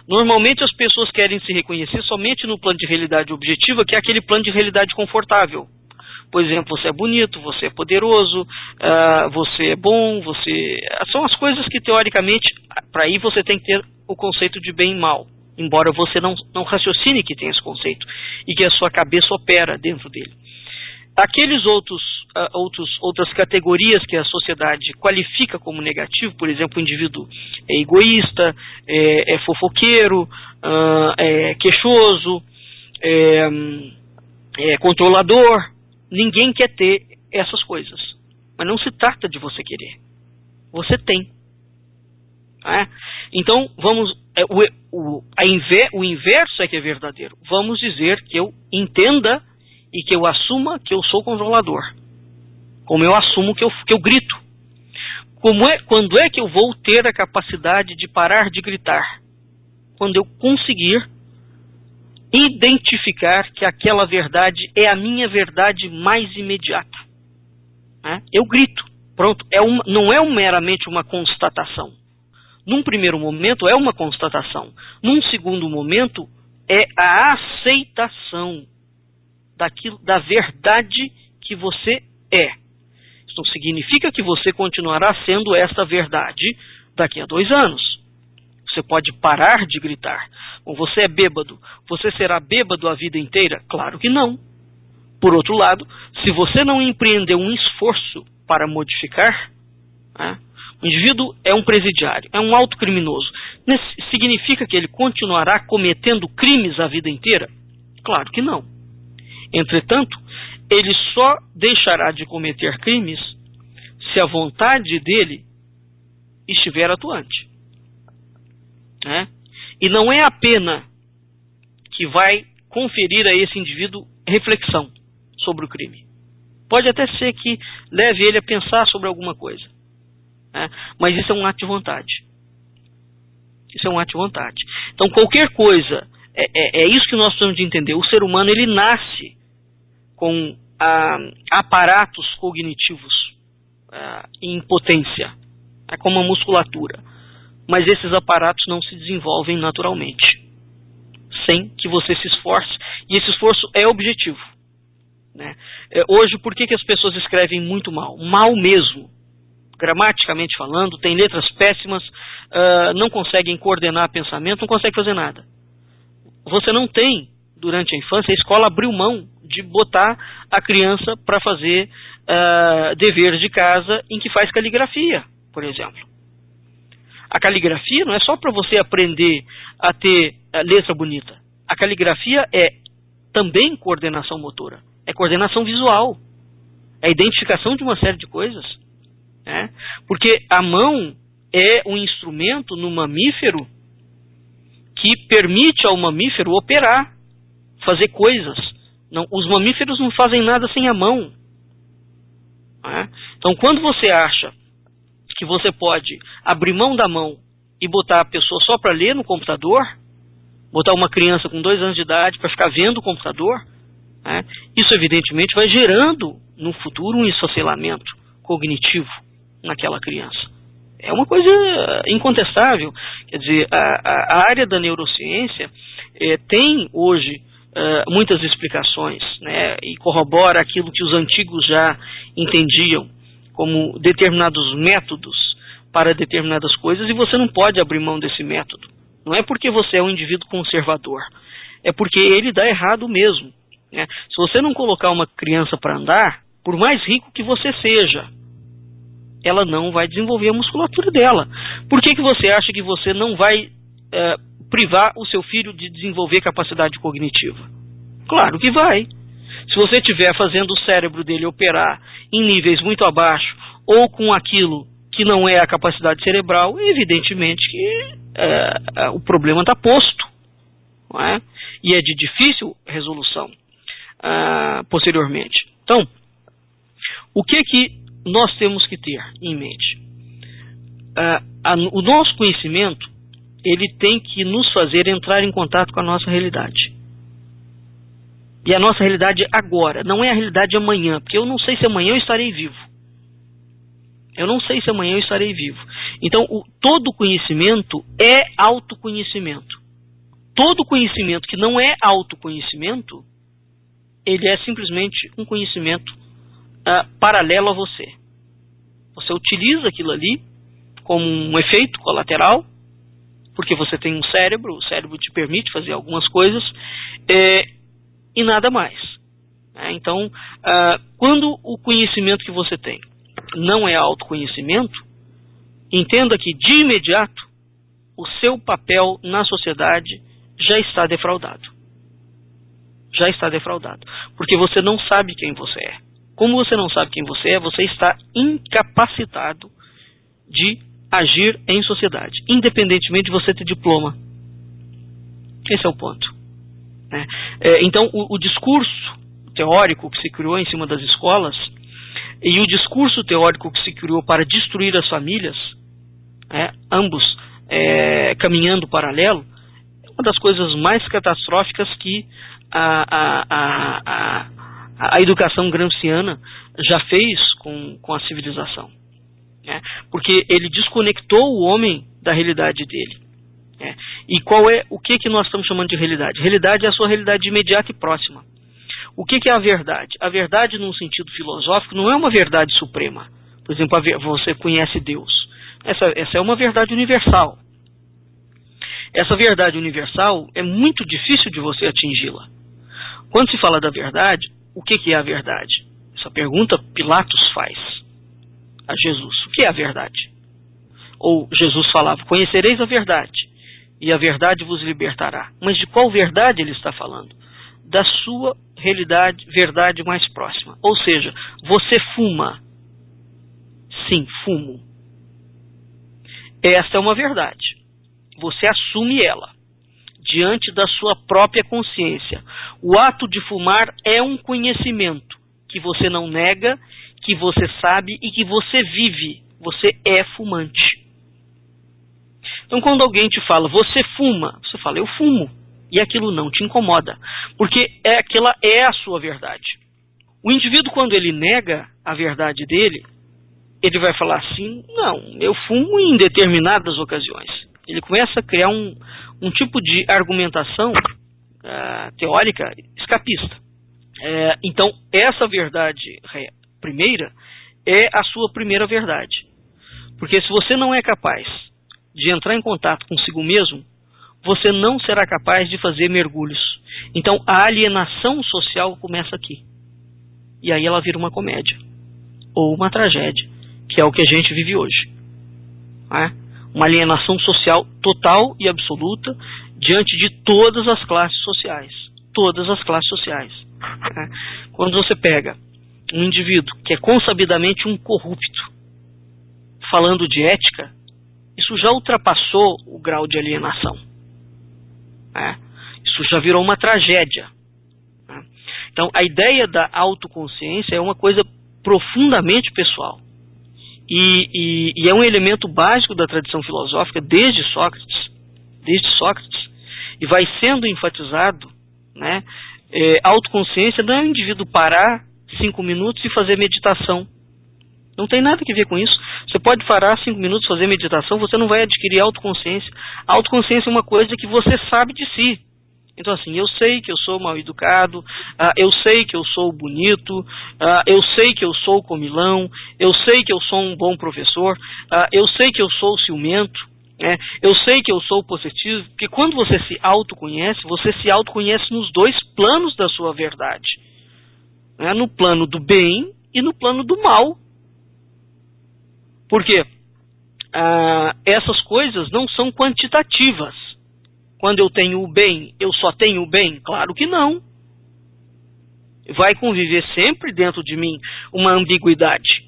Normalmente as pessoas querem se reconhecer somente no plano de realidade objetiva, que é aquele plano de realidade confortável. Por exemplo, você é bonito, você é poderoso, você é bom, são as coisas que teoricamente, para aí você tem que ter o conceito de bem e mal, embora você não raciocine que tem esse conceito e que a sua cabeça opera dentro dele. Aqueles outras categorias que a sociedade qualifica como negativo, por exemplo, o indivíduo é egoísta, é fofoqueiro, é queixoso, é controlador. Ninguém quer ter essas coisas. Mas não se trata de você querer. Você tem. Então, o inverso é que é verdadeiro. Vamos dizer que eu entenda e que eu assuma que eu sou controlador. Como eu assumo que eu grito. Quando é que eu vou ter a capacidade de parar de gritar? Quando eu conseguir identificar que aquela verdade é a minha verdade mais imediata. Eu grito. Pronto. Não é meramente uma constatação. Num primeiro momento é uma constatação. Num segundo momento é a aceitação da verdade que você é. Isso não significa que você continuará sendo esta verdade daqui a 2 anos. Você pode parar de gritar. Bom, você é bêbado. Você será bêbado a vida inteira? Claro que não. Por outro lado, se você não empreender um esforço para modificar, o indivíduo é um presidiário, é um autocriminoso. Significa que ele continuará cometendo crimes a vida inteira? Claro que não. Entretanto, ele só deixará de cometer crimes se a vontade dele estiver atuante. E não é a pena que vai conferir a esse indivíduo reflexão sobre o crime. Pode até ser que leve ele a pensar sobre alguma coisa. Mas isso é um ato de vontade. Isso é um ato de vontade. Então qualquer coisa, é isso que nós precisamos de entender. O ser humano, ele nasce com aparatos cognitivos em potência, como a musculatura. Mas esses aparatos não se desenvolvem naturalmente, sem que você se esforce, e esse esforço é objetivo. Hoje, por que as pessoas escrevem muito mal? Mal mesmo. Gramaticamente falando, tem letras péssimas, não conseguem coordenar pensamento, não conseguem fazer nada. Você não tem, durante a infância, a escola abriu mão de botar a criança para fazer deveres de casa em que faz caligrafia, por exemplo. A caligrafia não é só para você aprender a ter letra bonita. A caligrafia é também coordenação motora, é coordenação visual, é identificação de uma série de coisas. Né? Porque a mão é um instrumento no mamífero que permite ao mamífero operar, fazer coisas. Não, os mamíferos não fazem nada sem a mão. Né? Então, quando você acha que você pode abrir mão da mão e botar a pessoa só para ler no computador, botar uma criança com 2 anos de idade para ficar vendo o computador, né? Isso evidentemente vai gerando no futuro um esfacelamento cognitivo naquela criança. É uma coisa incontestável. Quer dizer, a área da neurociência tem hoje muitas explicações, né? E corrobora aquilo que os antigos já entendiam como determinados métodos para determinadas coisas, e você não pode abrir mão desse método. Não é porque você é um indivíduo conservador, é porque ele dá errado mesmo. Né? Se você não colocar uma criança para andar, por mais rico que você seja, ela não vai desenvolver a musculatura dela. Por que você acha que você não vai privar o seu filho de desenvolver capacidade cognitiva? Claro que vai. Se você estiver fazendo o cérebro dele operar em níveis muito abaixo, ou com aquilo que não é a capacidade cerebral, evidentemente que o problema está posto. Não é? E é de difícil resolução posteriormente. Então, o que nós temos que ter em mente? O nosso conhecimento, ele tem que nos fazer entrar em contato com a nossa realidade. E a nossa realidade agora, não é a realidade de amanhã, porque eu não sei se amanhã eu estarei vivo. Eu não sei se amanhã eu estarei vivo. Então, todo conhecimento é autoconhecimento. Todo conhecimento que não é autoconhecimento, ele é simplesmente um conhecimento paralelo a você. Você utiliza aquilo ali como um efeito colateral, porque você tem um cérebro, o cérebro te permite fazer algumas coisas, e nada mais. Então, quando o conhecimento que você tem não é autoconhecimento, entenda que de imediato o seu papel na sociedade já está defraudado. Já está defraudado. Porque você não sabe quem você é. Como você não sabe quem você está incapacitado de agir em sociedade, independentemente de você ter diploma. Esse é o ponto. Então, o discurso teórico que se criou em cima das escolas e o discurso teórico que se criou para destruir as famílias, ambos caminhando paralelo, é uma das coisas mais catastróficas que a educação gramsciana já fez com a civilização. Porque ele desconectou o homem da realidade dele. E o que nós estamos chamando de realidade? Realidade é a sua realidade imediata e próxima. O que é a verdade? A verdade, num sentido filosófico, não é uma verdade suprema. Por exemplo, você conhece Deus. Essa é uma verdade universal. Essa verdade universal é muito difícil de você atingi-la. Quando se fala da verdade, o que é a verdade? Essa pergunta Pilatos faz a Jesus. O que é a verdade? Ou Jesus falava, conhecereis a verdade, e a verdade vos libertará. Mas de qual verdade ele está falando? Da sua verdade mais próxima. Ou seja, você fuma. Sim, fumo. Esta é uma verdade. Você assume ela diante da sua própria consciência. O ato de fumar é um conhecimento que você não nega, que você sabe e que você vive. Você é fumante. Então, quando alguém te fala, você fuma, você fala, eu fumo. E aquilo não te incomoda. Porque aquela é a sua verdade. O indivíduo, quando ele nega a verdade dele, ele vai falar assim, não, eu fumo em determinadas ocasiões. Ele começa a criar um tipo de argumentação teórica escapista. Então, essa verdade primeira é a sua primeira verdade. Porque se você não é capaz de entrar em contato consigo mesmo, você não será capaz de fazer mergulhos. Então a alienação social começa aqui. E aí ela vira uma comédia. Ou uma tragédia, que é o que a gente vive hoje. Uma alienação social total e absoluta diante de todas as classes sociais. Todas as classes sociais. Quando você pega um indivíduo que é consabidamente um corrupto, falando de ética, isso já ultrapassou o grau de alienação. Isso já virou uma tragédia. Então, a ideia da autoconsciência é uma coisa profundamente pessoal. E é um elemento básico da tradição filosófica desde Sócrates, e vai sendo enfatizado, né? Autoconsciência não é o indivíduo parar 5 minutos e fazer meditação. Não tem nada a ver com isso. Você pode parar 5 minutos, fazer meditação, você não vai adquirir autoconsciência. A autoconsciência é uma coisa que você sabe de si. Então assim, eu sei que eu sou mal educado, eu sei que eu sou bonito, eu sei que eu sou comilão, eu sei que eu sou um bom professor, eu sei que eu sou ciumento, eu sei que eu sou possessivo, porque quando você se autoconhece nos 2 planos da sua verdade. No plano do bem e no plano do mal. Porque essas coisas não são quantitativas. Quando eu tenho o bem, eu só tenho o bem? Claro que não. Vai conviver sempre dentro de mim uma ambiguidade.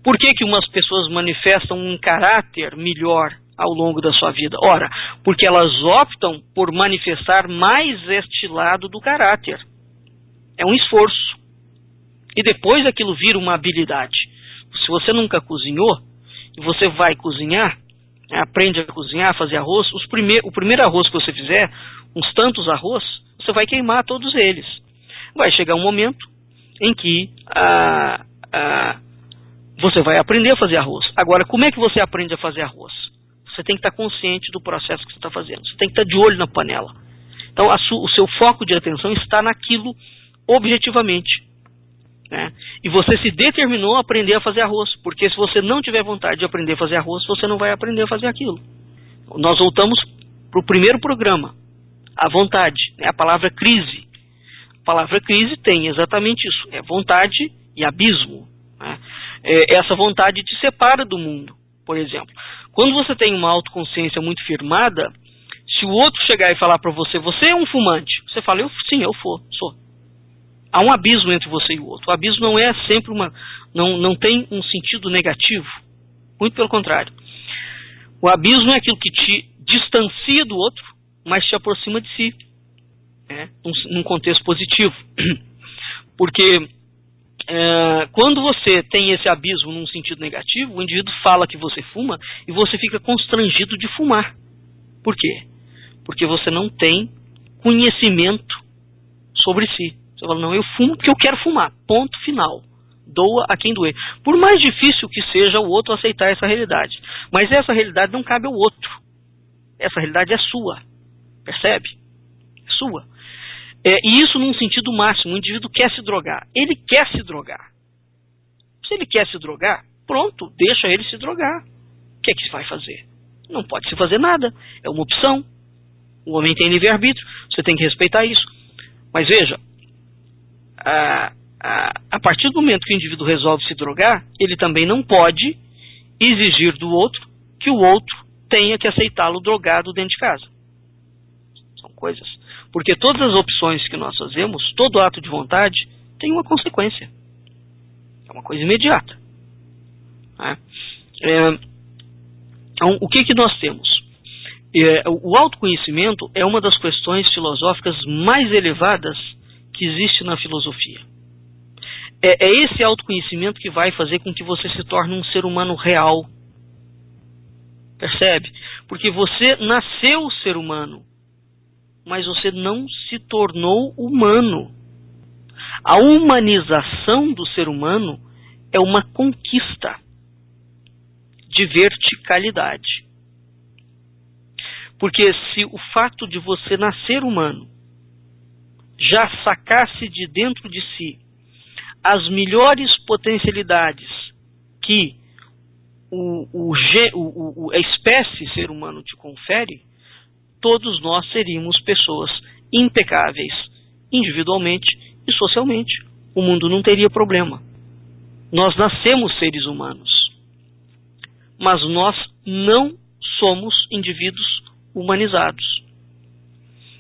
Por que umas pessoas manifestam um caráter melhor ao longo da sua vida? Ora, porque elas optam por manifestar mais este lado do caráter. É um esforço. E depois aquilo vira uma habilidade. Se você nunca cozinhou, e você vai cozinhar, aprende a cozinhar, a fazer arroz, o primeiro arroz que você fizer, uns tantos arroz, você vai queimar todos eles. Vai chegar um momento em que você vai aprender a fazer arroz. Agora, como é que você aprende a fazer arroz? Você tem que estar consciente do processo que você está fazendo. Você tem que estar de olho na panela. Então, o seu foco de atenção está naquilo objetivamente. E você se determinou a aprender a fazer arroz, porque se você não tiver vontade de aprender a fazer arroz, você não vai aprender a fazer aquilo. Nós voltamos para o primeiro programa, a vontade, a palavra crise. A palavra crise tem exatamente isso, é vontade e abismo. Essa vontade te separa do mundo, por exemplo. Quando você tem uma autoconsciência muito firmada, se o outro chegar e falar para você, você é um fumante, você fala, sim, eu sou. Há um abismo entre você e o outro. O abismo não é sempre não tem um sentido negativo. Muito pelo contrário. O abismo é aquilo que te distancia do outro, mas te aproxima de si. Num contexto positivo. Porque quando você tem esse abismo num sentido negativo, o indivíduo fala que você fuma e você fica constrangido de fumar. Por quê? Porque você não tem conhecimento sobre si. Você fala, não, eu fumo porque eu quero fumar. Ponto final. Doa a quem doer. Por mais difícil que seja o outro aceitar essa realidade. Mas essa realidade não cabe ao outro. Essa realidade é sua. Percebe? É sua. E isso num sentido máximo. O indivíduo quer se drogar. Ele quer se drogar. Se ele quer se drogar, pronto, deixa ele se drogar. O que é que se vai fazer? Não pode se fazer nada. É uma opção. O homem tem livre-arbítrio. Você tem que respeitar isso. Mas veja, a partir do momento que o indivíduo resolve se drogar, ele também não pode exigir do outro que o outro tenha que aceitá-lo drogado dentro de casa. São coisas. Porque todas as opções que nós fazemos, todo ato de vontade, tem uma consequência. É uma coisa imediata. Então, o que nós temos? O autoconhecimento é uma das questões filosóficas mais elevadas que existe na filosofia. É esse autoconhecimento que vai fazer com que você se torne um ser humano real. Percebe? Porque você nasceu ser humano, mas você não se tornou humano. A humanização do ser humano é uma conquista de verticalidade. Porque se o fato de você nascer humano já sacasse de dentro de si as melhores potencialidades que a espécie ser humano te confere, todos nós seríamos pessoas impecáveis, individualmente e socialmente. O mundo não teria problema. Nós nascemos seres humanos, mas nós não somos indivíduos humanizados.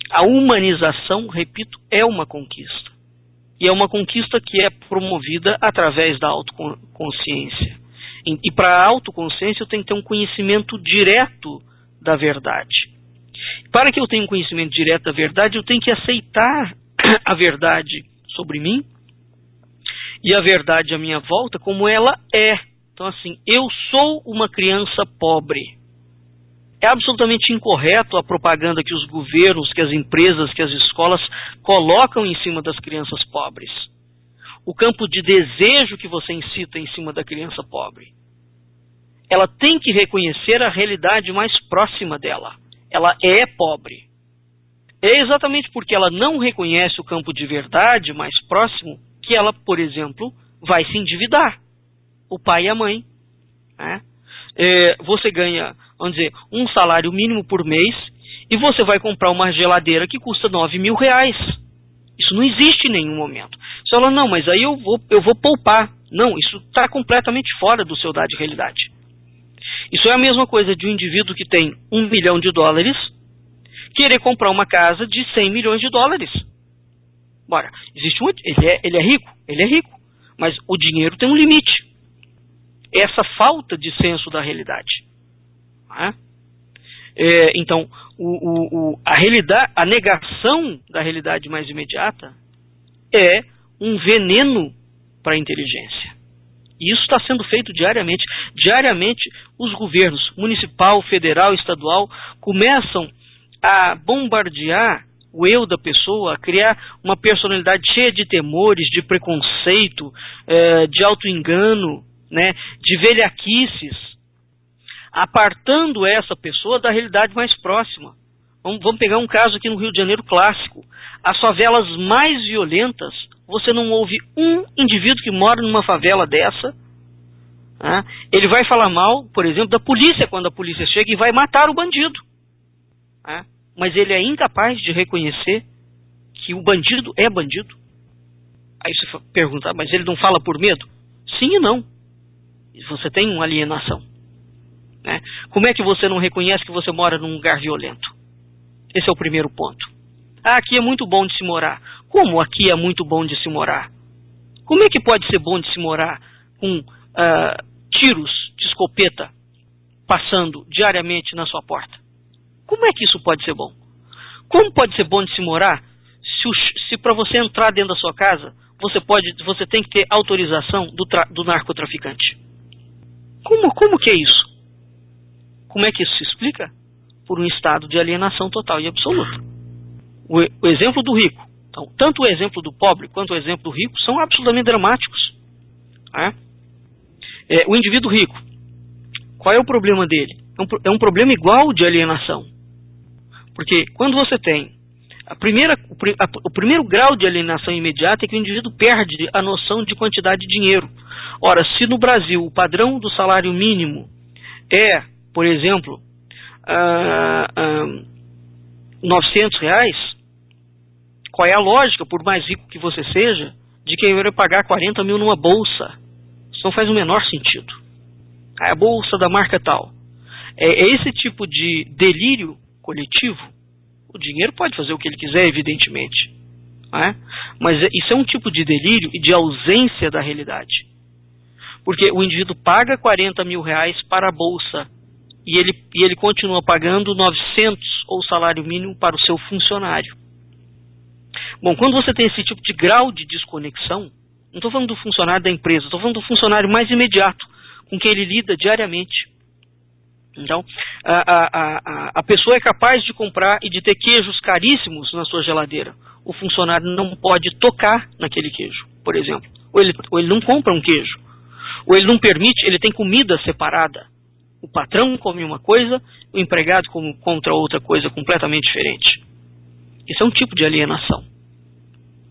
A humanização, repito, é uma conquista. E é uma conquista que é promovida através da autoconsciência. E para a autoconsciência eu tenho que ter um conhecimento direto da verdade. Para que eu tenha um conhecimento direto da verdade, eu tenho que aceitar a verdade sobre mim e a verdade à minha volta como ela é. Então, assim, eu sou uma criança pobre. É absolutamente incorreto a propaganda que os governos, que as empresas, que as escolas colocam em cima das crianças pobres. O campo de desejo que você incita em cima da criança pobre. Ela tem que reconhecer a realidade mais próxima dela. Ela é pobre. É exatamente porque ela não reconhece o campo de verdade mais próximo que ela, por exemplo, vai se endividar. O pai e a mãe. Né? Você ganha, vamos dizer, um salário mínimo por mês e você vai comprar uma geladeira que custa R$9.000. Isso não existe em nenhum momento. Você fala, não, mas aí eu vou poupar. Não, isso está completamente fora do seu dado de realidade. Isso é a mesma coisa de um indivíduo que tem $1 milhão querer comprar uma casa de $100 milhões. Bora, existe ele é rico, mas o dinheiro tem um limite. Essa falta de senso da realidade. Né? Então, a negação da realidade mais imediata é um veneno para a inteligência. E isso está sendo feito diariamente. Diariamente, os governos municipal, federal, estadual começam a bombardear o eu da pessoa, a criar uma personalidade cheia de temores, de preconceito, de auto-engano, né, de velhaquices, apartando essa pessoa da realidade mais próxima. Vamos pegar um caso aqui no Rio de Janeiro clássico. As favelas mais violentas, você não ouve um indivíduo que mora numa favela dessa. Né? Ele vai falar mal, por exemplo, da polícia quando a polícia chega e vai matar o bandido. Né? Mas ele é incapaz de reconhecer que o bandido é bandido. Aí você pergunta, mas ele não fala por medo? Sim e não. Você tem uma alienação. Né? Como é que você não reconhece que você mora num lugar violento? Esse é o primeiro ponto. Aqui é muito bom de se morar. Como aqui é muito bom de se morar? Como é que pode ser bom de se morar com tiros de escopeta passando diariamente na sua porta? Como é que isso pode ser bom? Como pode ser bom de se morar se para você entrar dentro da sua casa você tem que ter autorização do narcotraficante? Como que é isso? Como é que isso se explica? Por um estado de alienação total e absoluta. O exemplo do rico, então, tanto o exemplo do pobre quanto o exemplo do rico são absolutamente dramáticos. Né? O indivíduo rico, qual é o problema dele? É um problema igual de alienação. Porque quando você tem o primeiro grau de alienação imediata é que o indivíduo perde a noção de quantidade de dinheiro. Ora, se no Brasil o padrão do salário mínimo é, por exemplo, R$900, qual é a lógica, por mais rico que você seja, de que eu ia pagar 40 mil numa bolsa? Isso não faz o menor sentido. A bolsa da marca tal. É esse tipo de delírio coletivo. O dinheiro pode fazer o que ele quiser, evidentemente. Né? Mas isso é um tipo de delírio e de ausência da realidade. Porque o indivíduo paga R$40 mil para a bolsa e ele continua pagando 900 ou salário mínimo para o seu funcionário. Bom, quando você tem esse tipo de grau de desconexão, não estou falando do funcionário da empresa, estou falando do funcionário mais imediato, com quem ele lida diariamente. Então, a pessoa é capaz de comprar e de ter queijos caríssimos na sua geladeira. O funcionário não pode tocar naquele queijo, por exemplo. Ou ele não compra um queijo. Ou ele não permite, ele tem comida separada. O patrão come uma coisa, o empregado come contra outra coisa completamente diferente. Isso é um tipo de alienação.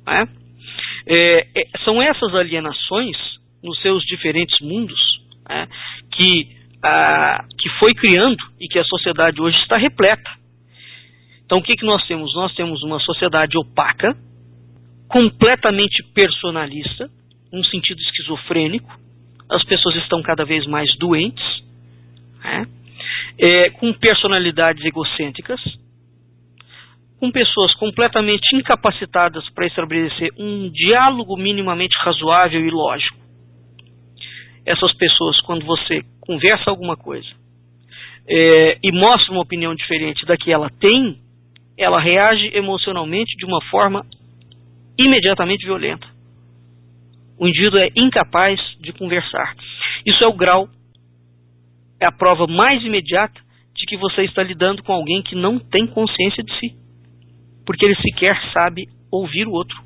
Né? São essas alienações nos seus diferentes mundos, né, que que foi criando e que a sociedade hoje está repleta. Então o que nós temos? Nós temos uma sociedade opaca, completamente personalista, num sentido esquizofrênico. As pessoas estão cada vez mais doentes, né? Com personalidades egocêntricas, com pessoas completamente incapacitadas para estabelecer um diálogo minimamente razoável e lógico. Essas pessoas, quando você conversa alguma coisa e mostra uma opinião diferente da que ela tem, ela reage emocionalmente de uma forma imediatamente violenta. O indivíduo é incapaz de conversar. Isso é o grau, é a prova mais imediata de que você está lidando com alguém que não tem consciência de si, porque ele sequer sabe ouvir o outro.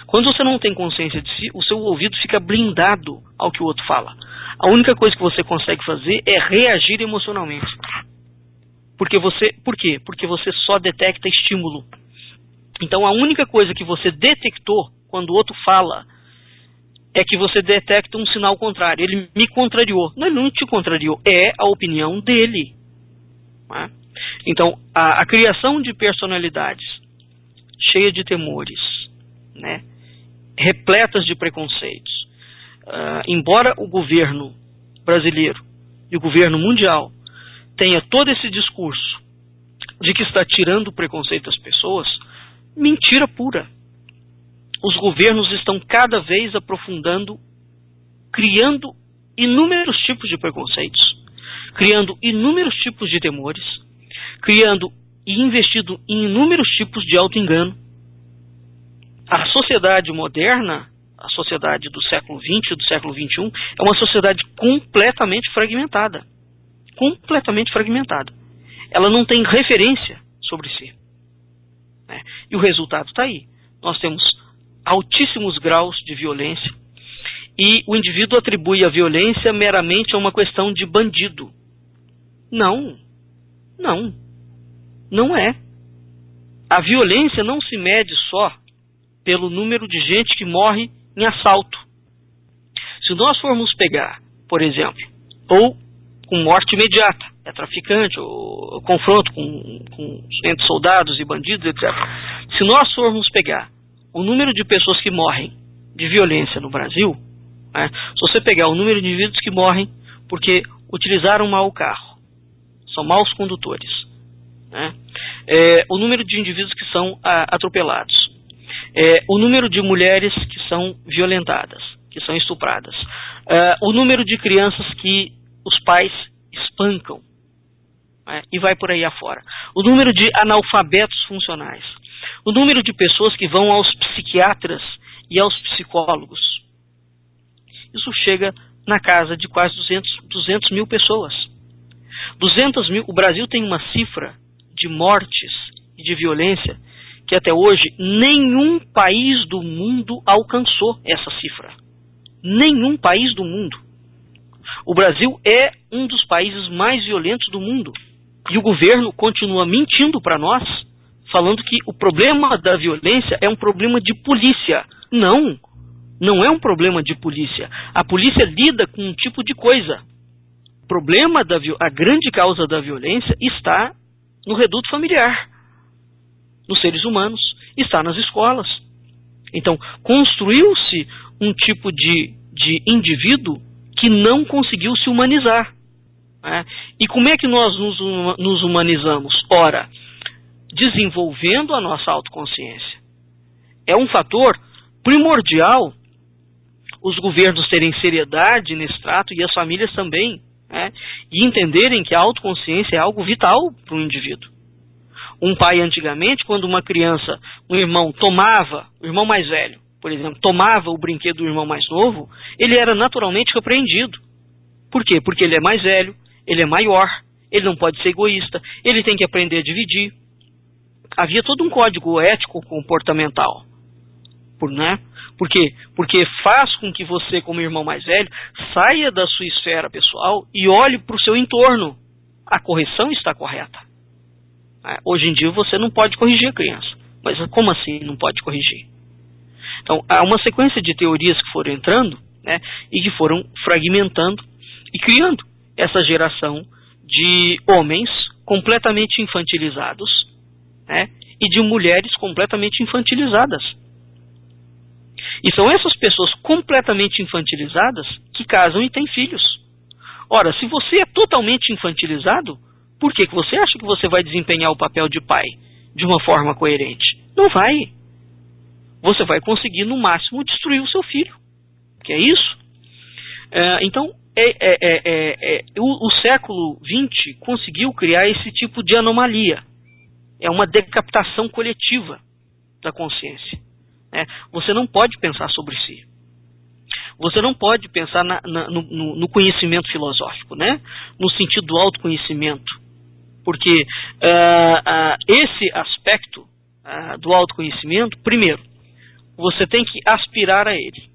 Quando você não tem consciência de si, o seu ouvido fica blindado ao que o outro fala. A única coisa que você consegue fazer é reagir emocionalmente. Por quê? Porque você só detecta estímulo. Então a única coisa que você detectou quando o outro fala é que você detecta um sinal contrário. Ele me contrariou. Não, ele não te contrariou. É a opinião dele. Né? Então, a criação de personalidades cheia de temores, né, repletas de preconceitos. Embora o governo brasileiro e o governo mundial tenha todo esse discurso de que está tirando o preconceito das pessoas, mentira pura. Os governos estão cada vez aprofundando, criando inúmeros tipos de preconceitos, criando inúmeros tipos de temores, criando e investindo em inúmeros tipos de auto-engano. A sociedade moderna, a sociedade do século XX e do século XXI, é uma sociedade completamente fragmentada. Completamente fragmentada. Ela não tem referência sobre si. Né? E o resultado está aí. Nós temos altíssimos graus de violência e o indivíduo atribui a violência meramente a uma questão de bandido. Não. Não. Não é. A violência não se mede só pelo número de gente que morre em assalto. Se nós formos pegar, por exemplo, ou com morte imediata, é traficante, ou confronto entre soldados e bandidos, etc. Se nós formos pegar o número de pessoas que morrem de violência no Brasil, né, se você pegar o número de indivíduos que morrem porque utilizaram mal o carro, são maus condutores, né, o número de indivíduos que são atropelados, o número de mulheres que são violentadas, que são estupradas, o número de crianças que os pais espancam, né, e vai por aí afora, o número de analfabetos funcionais, o número de pessoas que vão aos psiquiatras e aos psicólogos. Isso chega na casa de quase 200 mil pessoas. 200 mil, o Brasil tem uma cifra de mortes e de violência que até hoje nenhum país do mundo alcançou essa cifra. Nenhum país do mundo. O Brasil é um dos países mais violentos do mundo. E o governo continua mentindo para nós, falando que o problema da violência é um problema de polícia. Não, não é um problema de polícia. A polícia lida com um tipo de coisa. O problema a grande causa da violência está no reduto familiar, nos seres humanos, está nas escolas. Então, construiu-se um tipo de indivíduo que não conseguiu se humanizar. Né? E como é que nós nos humanizamos? Ora, desenvolvendo a nossa autoconsciência. É um fator primordial os governos terem seriedade nesse trato e as famílias também, né? E entenderem que a autoconsciência é algo vital para o indivíduo. Um pai antigamente, quando uma criança, um irmão o irmão mais velho, por exemplo, tomava o brinquedo do irmão mais novo, ele era naturalmente repreendido. Por quê? Porque ele é mais velho, ele é maior, ele não pode ser egoísta, ele tem que aprender a dividir. Havia todo um código ético comportamental. Né? Por quê? Porque faz com que você, como irmão mais velho, saia da sua esfera pessoal e olhe para o seu entorno. A correção está correta. Hoje em dia você não pode corrigir a criança. Mas como assim não pode corrigir? Então, há uma sequência de teorias que foram entrando, né, e que foram fragmentando e criando essa geração de homens completamente infantilizados, né, e de mulheres completamente infantilizadas. E são essas pessoas completamente infantilizadas que casam e têm filhos. Ora, se você é totalmente infantilizado, por que você acha que você vai desempenhar o papel de pai de uma forma coerente? Não vai. Você vai conseguir, no máximo, destruir o seu filho. Que é isso? Então, o século XX conseguiu criar esse tipo de anomalia. É uma decapitação coletiva da consciência. Você não pode pensar sobre si. Você não pode pensar no conhecimento filosófico, né? No sentido do autoconhecimento. Porque esse aspecto do autoconhecimento, primeiro, você tem que aspirar a ele.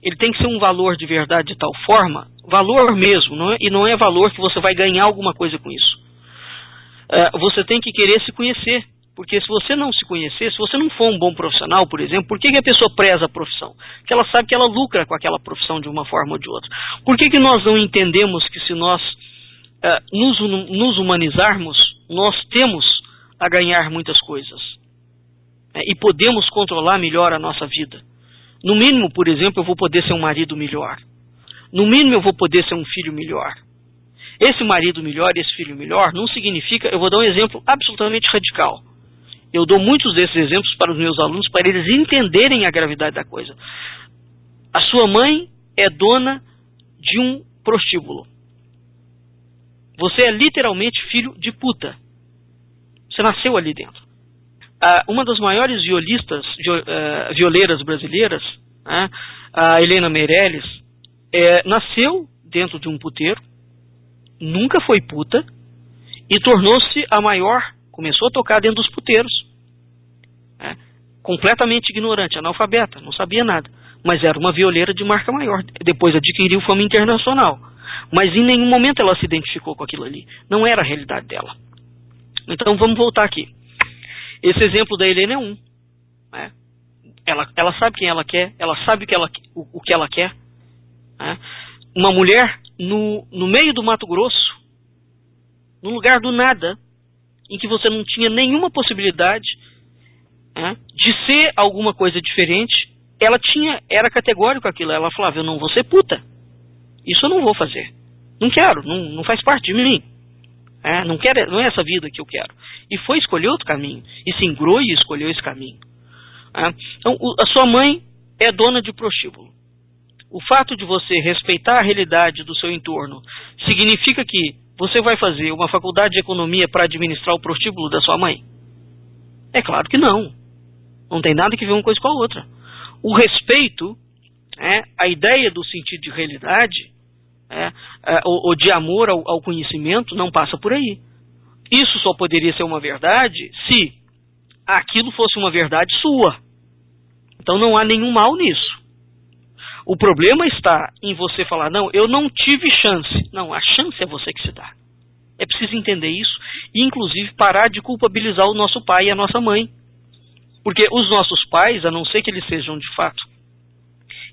Ele tem que ser um valor de verdade de tal forma, valor mesmo, e não é valor que você vai ganhar alguma coisa com isso. Você tem que querer se conhecer. Porque se você não se conhecer, se você não for um bom profissional, por exemplo, por que a pessoa preza a profissão? Porque ela sabe que ela lucra com aquela profissão de uma forma ou de outra. Por que nós não entendemos que se nós nos humanizarmos, nós temos a ganhar muitas coisas? E podemos controlar melhor a nossa vida. No mínimo, por exemplo, eu vou poder ser um marido melhor. No mínimo, eu vou poder ser um filho melhor. Esse marido melhor, esse filho melhor, não significa... Eu vou dar um exemplo absolutamente radical. Eu dou muitos desses exemplos para os meus alunos, para eles entenderem a gravidade da coisa. A sua mãe é dona de um prostíbulo. Você é literalmente filho de puta. Você nasceu ali dentro. Uma das maiores violeiras brasileiras, a Helena Meirelles, nasceu dentro de um puteiro, nunca foi puta, e tornou-se a maior... Começou a tocar dentro dos puteiros. Completamente ignorante, analfabeta, não sabia nada. Mas era uma violeira de marca maior. Depois adquiriu fama internacional. Mas em nenhum momento ela se identificou com aquilo ali. Não era a realidade dela. Então vamos voltar aqui. Esse exemplo da Helena é um. Ela sabe quem ela quer, ela sabe o que ela quer. Uma mulher no meio do Mato Grosso, no lugar do nada, em que você não tinha nenhuma possibilidade de ser alguma coisa diferente, ela era categórica aquilo. Ela falava, eu não vou ser puta. Isso eu não vou fazer. Não quero, não faz parte de mim. Não é essa vida que eu quero. E foi escolher outro caminho. E se ingrou e escolheu esse caminho. Então, a sua mãe é dona de prostíbulo. O fato de você respeitar a realidade do seu entorno significa que você vai fazer uma faculdade de economia para administrar o prostíbulo da sua mãe? É claro que não. Não tem nada que ver uma coisa com a outra. O respeito, a ideia do sentido de realidade, ou de amor ao conhecimento, não passa por aí. Isso só poderia ser uma verdade se aquilo fosse uma verdade sua. Então não há nenhum mal nisso. O problema está em você falar, não, eu não tive chance. Não, a chance é você que se dá. É preciso entender isso e, inclusive, parar de culpabilizar o nosso pai e a nossa mãe. Porque os nossos pais, a não ser que eles sejam, de fato,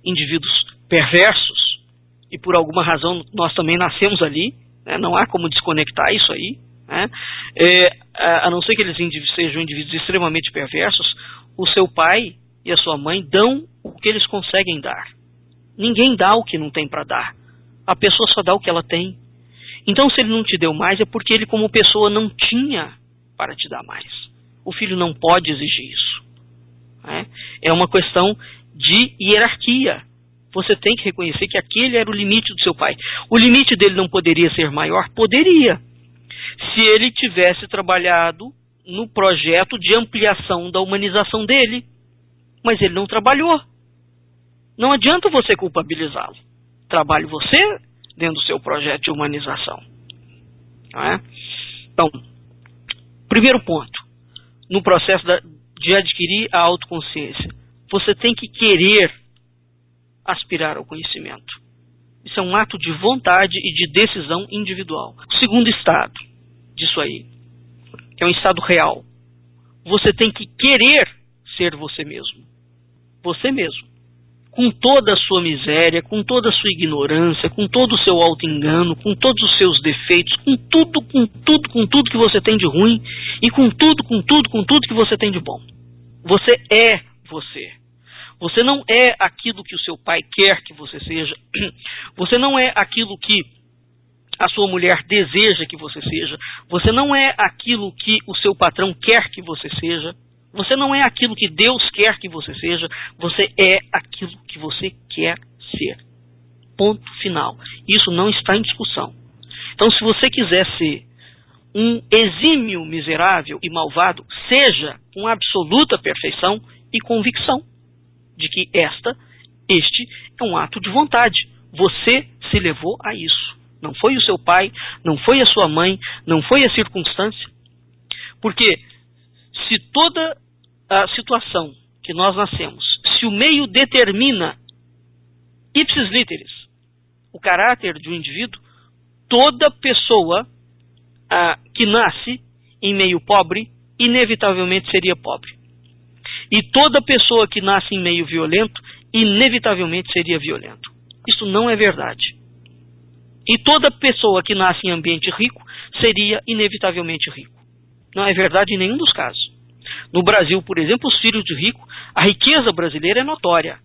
indivíduos perversos, e por alguma razão nós também nascemos ali, não há como desconectar isso aí, a não ser que eles sejam indivíduos extremamente perversos, o seu pai e a sua mãe dão o que eles conseguem dar. Ninguém dá o que não tem para dar. A pessoa só dá o que ela tem. Então, se ele não te deu mais, é porque ele, como pessoa, não tinha para te dar mais. O filho não pode exigir isso. É uma questão de hierarquia. Você tem que reconhecer que aquele era o limite do seu pai. O limite dele não poderia ser maior? Poderia. Se ele tivesse trabalhado no projeto de ampliação da humanização dele. Mas ele não trabalhou. Não adianta você culpabilizá-lo. Trabalhe você dentro do seu projeto de humanização. Então, primeiro ponto, no processo de adquirir a autoconsciência, você tem que querer aspirar ao conhecimento. Isso é um ato de vontade e de decisão individual. O segundo estado disso aí, que é um estado real, você tem que querer ser você mesmo. Você mesmo. com toda a sua miséria, com toda a sua ignorância, com todo o seu auto-engano, com todos os seus defeitos, com tudo que você tem de ruim e com tudo que você tem de bom. Você é você. Você não é aquilo que o seu pai quer que você seja. Você não é aquilo que a sua mulher deseja que você seja. Você não é aquilo que o seu patrão quer que você seja. Você não é aquilo que Deus quer que você seja. Você é aquilo que você quer ser. Ponto final. Isso não está em discussão. Então, se você quiser ser um exímio miserável e malvado, seja com absoluta perfeição e convicção de que este é um ato de vontade. Você se levou a isso. Não foi o seu pai, não foi a sua mãe, não foi a circunstância. Porque se toda a situação que nós nascemos, se o meio determina ipsis literis o caráter de um indivíduo, toda pessoa que nasce em meio pobre, inevitavelmente seria pobre. E toda pessoa que nasce em meio violento, inevitavelmente seria violento. Isso não é verdade. E toda pessoa que nasce em ambiente rico, seria inevitavelmente rico. Não é verdade em nenhum dos casos. No Brasil, por exemplo, os filhos de rico, a riqueza brasileira é notória,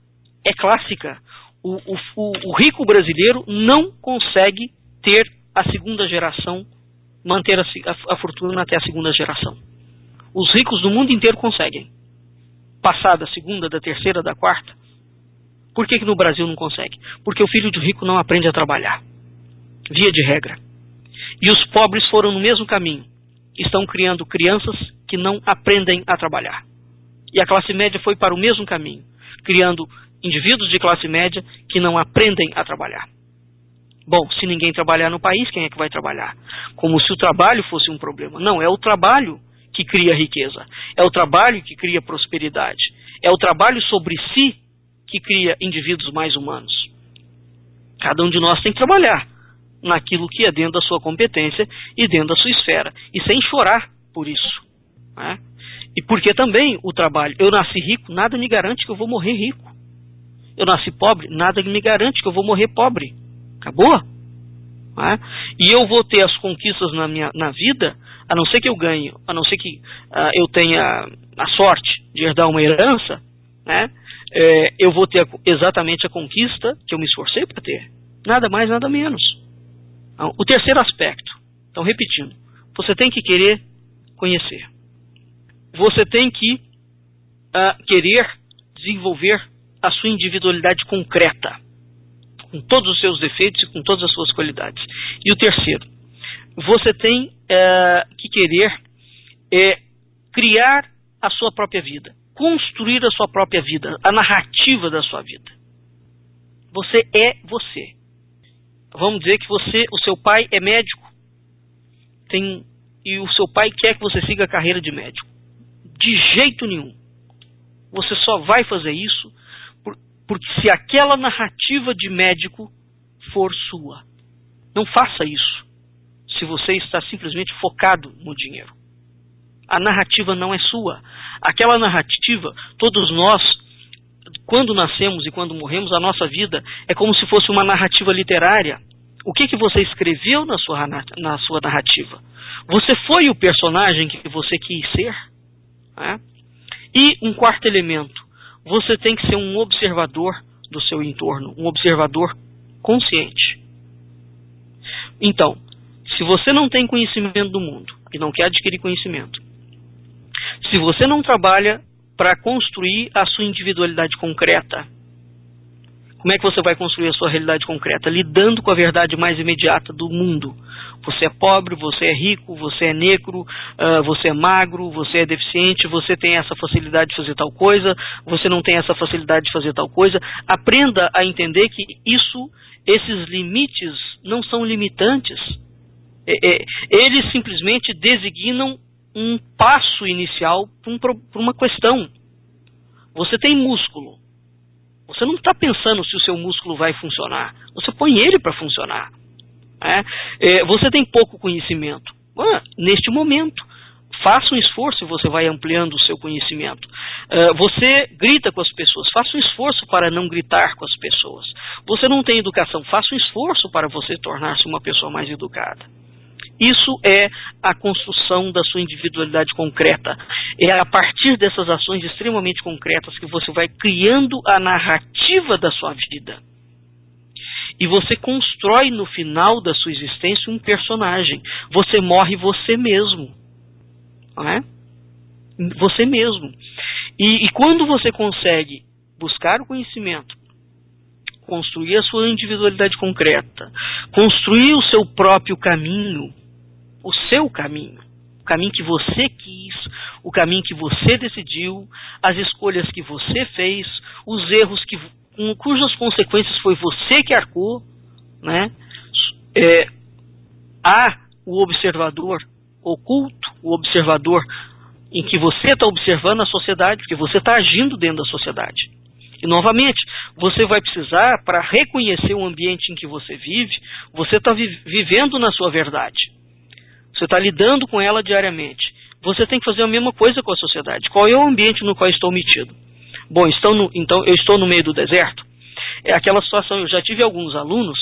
é clássica. O rico brasileiro não consegue ter a segunda geração, manter a fortuna até a segunda geração. Os ricos do mundo inteiro conseguem. Passar da segunda, da terceira, da quarta. Por que no Brasil não consegue? Porque o filho de rico não aprende a trabalhar. Via de regra. E os pobres foram no mesmo caminho. Estão criando crianças que não aprendem a trabalhar. E a classe média foi para o mesmo caminho, criando indivíduos de classe média que não aprendem a trabalhar. Bom, se ninguém trabalhar no país, quem é que vai trabalhar? Como se o trabalho fosse um problema. Não, é o trabalho que cria riqueza. É o trabalho que cria prosperidade. É o trabalho sobre si que cria indivíduos mais humanos. Cada um de nós tem que trabalhar naquilo que é dentro da sua competência e dentro da sua esfera. E sem chorar por isso. Né? E porque também o trabalho, eu nasci rico, nada me garante que eu vou morrer rico. Eu nasci pobre, nada me garante que eu vou morrer pobre. Acabou? Né? E eu vou ter as conquistas na vida, a não ser que eu ganhe, a não ser que eu tenha a sorte de herdar uma herança, né? Eu vou ter exatamente a conquista que eu me esforcei para ter. Nada mais, nada menos. Então, o terceiro aspecto, então repetindo, você tem que querer conhecer. Você tem que querer desenvolver a sua individualidade concreta, com todos os seus defeitos e com todas as suas qualidades. E o terceiro, você tem que querer criar a sua própria vida, construir a sua própria vida, a narrativa da sua vida. Você é você. Vamos dizer que o seu pai é médico, e o seu pai quer que você siga a carreira de médico. De jeito nenhum. Você só vai fazer isso porque se aquela narrativa de médico for sua. Não faça isso se você está simplesmente focado no dinheiro. A narrativa não é sua. Aquela narrativa, todos nós, quando nascemos e quando morremos, a nossa vida é como se fosse uma narrativa literária. O que você escreveu na sua narrativa? Você foi o personagem que você quis ser? Né? E um quarto elemento, você tem que ser um observador do seu entorno, um observador consciente. Então, se você não tem conhecimento do mundo e não quer adquirir conhecimento, se você não trabalha para construir a sua individualidade concreta, como é que você vai construir a sua realidade concreta? Lidando com a verdade mais imediata do mundo. Você é pobre, você é rico, você é negro, você é magro, você é deficiente, você tem essa facilidade de fazer tal coisa, você não tem essa facilidade de fazer tal coisa. Aprenda a entender que esses limites não são limitantes. Eles simplesmente designam um passo inicial para uma questão. Você tem músculo. Você não está pensando se o seu músculo vai funcionar. Você põe ele para funcionar. Você tem pouco conhecimento. Neste momento, faça um esforço e você vai ampliando o seu conhecimento. Você grita com as pessoas, faça um esforço para não gritar com as pessoas. Você não tem educação, faça um esforço para você tornar-se uma pessoa mais educada. Isso é a construção da sua individualidade concreta. É a partir dessas ações extremamente concretas que você vai criando a narrativa da sua vida. E você constrói no final da sua existência um personagem. Você morre você mesmo. Não é? Você mesmo. E quando você consegue buscar o conhecimento, construir a sua individualidade concreta, construir o seu próprio caminho, o seu caminho, o caminho que você quis, o caminho que você decidiu, as escolhas que você fez, os erros cujas consequências foi você que arcou, né? Há o observador oculto, o observador em que você está observando a sociedade, porque você está agindo dentro da sociedade. E, novamente, você vai precisar, para reconhecer o ambiente em que você vive, você está vivendo na sua verdade. Você está lidando com ela diariamente. Você tem que fazer a mesma coisa com a sociedade. Qual é o ambiente no qual estou metido? Bom, então eu estou no meio do deserto. É aquela situação, eu já tive alguns alunos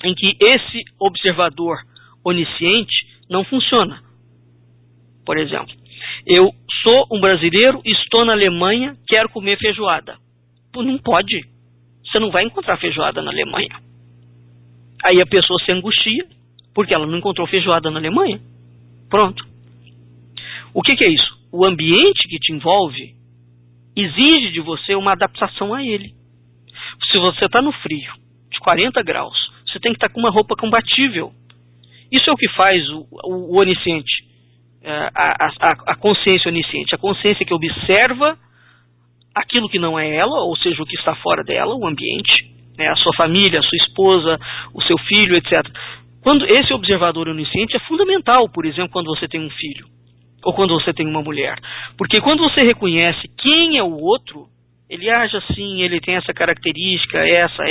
em que esse observador onisciente não funciona. Por exemplo, eu sou um brasileiro, estou na Alemanha, quero comer feijoada. Pô, não pode. Você não vai encontrar feijoada na Alemanha. Aí a pessoa se angustia, porque ela não encontrou feijoada na Alemanha. Pronto. O que é isso? O ambiente que te envolve exige de você uma adaptação a ele. Se você está no frio, de 40 graus, você tem que estar com uma roupa compatível. Isso é o que faz o onisciente, a consciência onisciente, a consciência que observa aquilo que não é ela, ou seja, o que está fora dela, o ambiente, né, a sua família, a sua esposa, o seu filho, etc. Quando esse observador onisciente é fundamental, por exemplo, quando você tem um filho, ou quando você tem uma mulher. Porque quando você reconhece quem é o outro, ele age assim, ele tem essa característica, essa.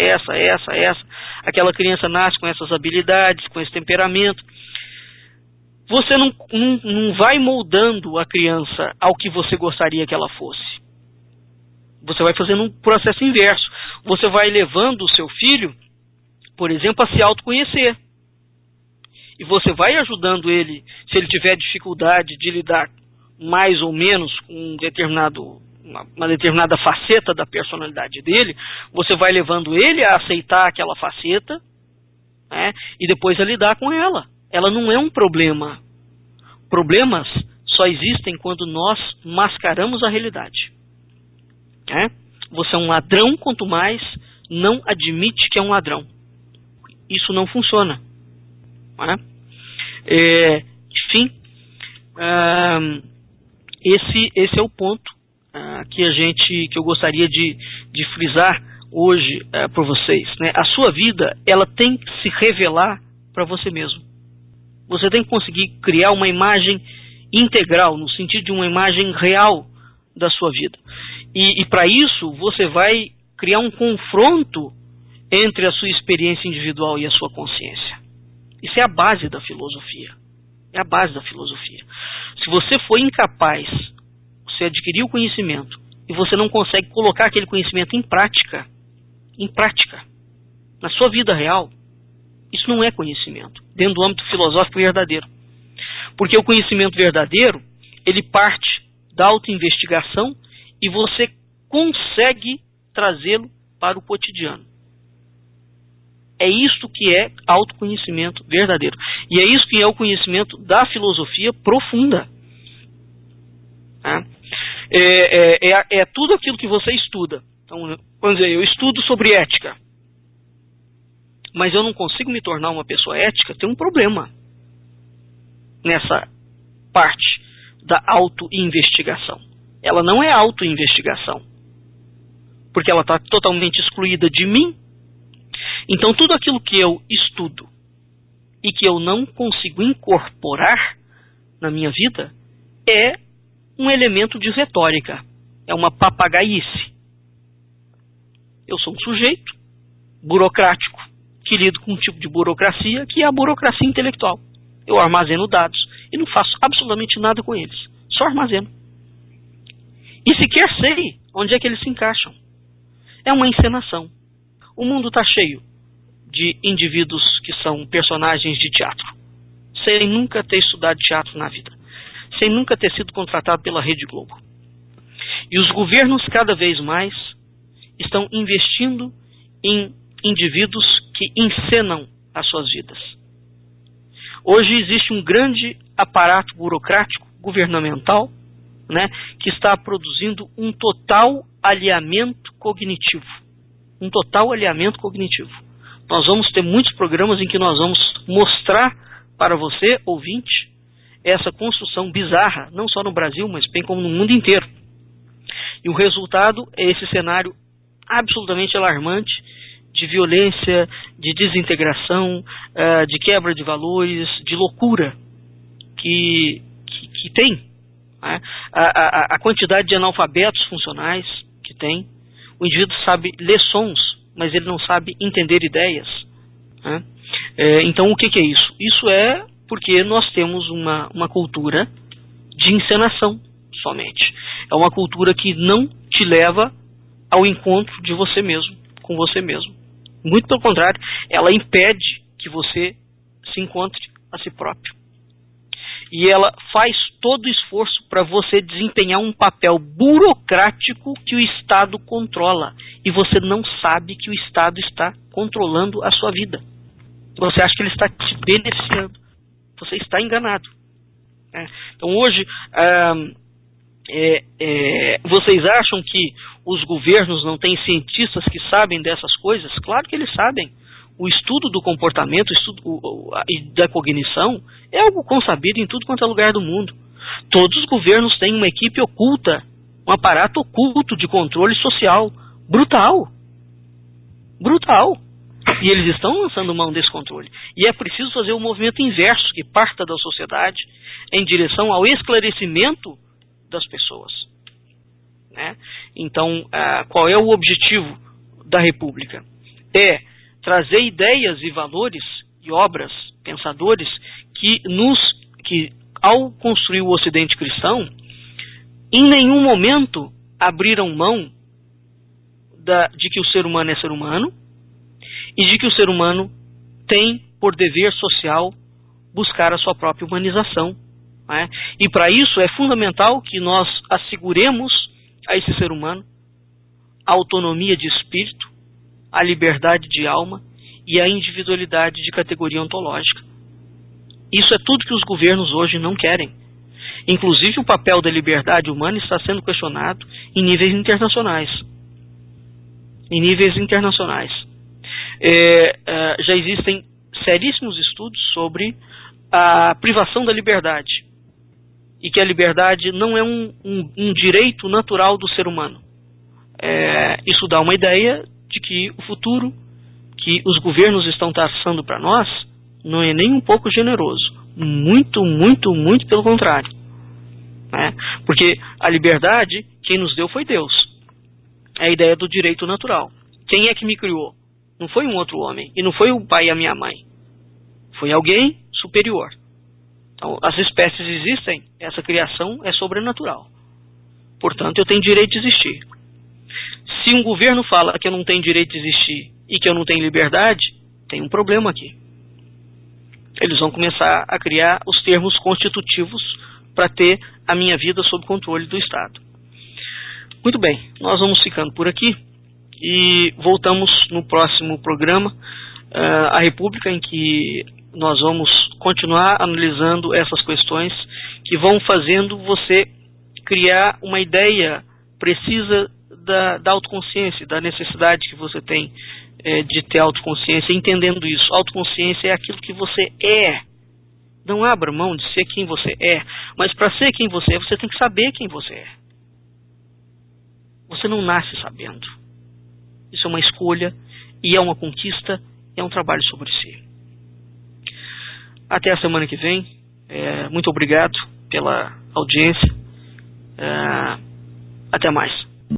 Aquela criança nasce com essas habilidades, com esse temperamento. Você não vai moldando a criança ao que você gostaria que ela fosse. Você vai fazendo um processo inverso. Você vai levando o seu filho, por exemplo, a se autoconhecer. E você vai ajudando ele, se ele tiver dificuldade de lidar mais ou menos com uma determinada faceta da personalidade dele, você vai levando ele a aceitar aquela faceta, né, e depois a lidar com ela. Ela não é um problema. Problemas só existem quando nós mascaramos a realidade. Né? Você é um ladrão, quanto mais não admite que é um ladrão. Isso não funciona. Né? Enfim, esse é o ponto que eu gostaria de frisar hoje para vocês. Né? A sua vida, ela tem que se revelar para você mesmo. Você tem que conseguir criar uma imagem integral, no sentido de uma imagem real da sua vida. E para isso, você vai criar um confronto entre a sua experiência individual e a sua consciência. Isso é a base da filosofia. É a base da filosofia. Se você for incapaz, você adquiriu o conhecimento, e você não consegue colocar aquele conhecimento em prática, na sua vida real, isso não é conhecimento, dentro do âmbito filosófico verdadeiro. Porque o conhecimento verdadeiro, ele parte da autoinvestigação e você consegue trazê-lo para o cotidiano. É isto que é autoconhecimento verdadeiro. E é isso que é o conhecimento da filosofia profunda. É tudo aquilo que você estuda. Então, vamos dizer, eu estudo sobre ética, mas eu não consigo me tornar uma pessoa ética, tem um problema nessa parte da autoinvestigação. Ela não é autoinvestigação, porque ela está totalmente excluída de mim. Então, tudo aquilo que eu estudo e que eu não consigo incorporar na minha vida é um elemento de retórica, é uma papagaiice. Eu sou um sujeito burocrático que lido com um tipo de burocracia que é a burocracia intelectual. Eu armazeno dados e não faço absolutamente nada com eles, só armazeno. E sequer sei onde é que eles se encaixam. É uma encenação. O mundo está cheio de indivíduos que são personagens de teatro, sem nunca ter estudado teatro na vida, sem nunca ter sido contratado pela Rede Globo. E os governos cada vez mais estão investindo em indivíduos que encenam as suas vidas. Hoje existe um grande aparato burocrático, governamental, né, que está produzindo um total alinhamento cognitivo. Um total alinhamento cognitivo. Nós vamos ter muitos programas em que nós vamos mostrar para você, ouvinte, essa construção bizarra, não só no Brasil, mas bem como no mundo inteiro. E o resultado é esse cenário absolutamente alarmante de violência, de desintegração, de quebra de valores, de loucura que tem. Né? A quantidade de analfabetos funcionais que tem. O indivíduo sabe ler sons, mas ele não sabe entender ideias. Né? Então o que é isso? Isso é porque nós temos uma cultura de encenação somente. É uma cultura que não te leva ao encontro de você mesmo, com você mesmo. Muito pelo contrário, ela impede que você se encontre a si próprio. E ela faz todo o esforço para você desempenhar um papel burocrático que o Estado controla. E você não sabe que o Estado está controlando a sua vida. Você acha que ele está te beneficiando. Você está enganado. Então hoje, vocês acham que os governos não têm cientistas que sabem dessas coisas? Claro que eles sabem. O estudo do comportamento, o estudo da cognição é algo consabido em tudo quanto é lugar do mundo. Todos os governos têm uma equipe oculta, um aparato oculto de controle social. Brutal. Brutal. E eles estão lançando mão desse controle. E é preciso fazer o movimento inverso, que parta da sociedade em direção ao esclarecimento das pessoas. Né? Então, qual é o objetivo da República? É trazer ideias e valores e obras, pensadores, que ao construir o Ocidente cristão, em nenhum momento abriram mão de que o ser humano é ser humano e de que o ser humano tem por dever social buscar a sua própria humanização. Né? E para isso é fundamental que nós asseguremos a esse ser humano a autonomia de espírito, a liberdade de alma e a individualidade de categoria ontológica. Isso é tudo que os governos hoje não querem. Inclusive o papel da liberdade humana está sendo questionado em níveis internacionais. Em níveis internacionais. Já existem seríssimos estudos sobre a privação da liberdade. E que a liberdade não é um direito natural do ser humano. Isso dá uma ideia de que o futuro que os governos estão traçando para nós não é nem um pouco generoso. Muito, muito, muito pelo contrário. Né? Porque a liberdade, quem nos deu foi Deus. É a ideia do direito natural. Quem é que me criou? Não foi um outro homem. E não foi o pai e a minha mãe. Foi alguém superior. Então, as espécies existem, essa criação é sobrenatural. Portanto, eu tenho direito de existir. Se um governo fala que eu não tenho direito de existir e que eu não tenho liberdade, tem um problema aqui. Eles vão começar a criar os termos constitutivos para ter a minha vida sob controle do Estado. Muito bem, nós vamos ficando por aqui e voltamos no próximo programa, a República, em que nós vamos continuar analisando essas questões que vão fazendo você criar uma ideia precisa da autoconsciência, da necessidade que você tem de ter autoconsciência, entendendo isso. Autoconsciência é aquilo que você é. Não abra mão de ser quem você é, mas para ser quem você é, você tem que saber quem você é. Você não nasce sabendo. Isso é uma escolha, e é uma conquista, é um trabalho sobre si. Até a semana que vem. Muito obrigado pela audiência. Até mais.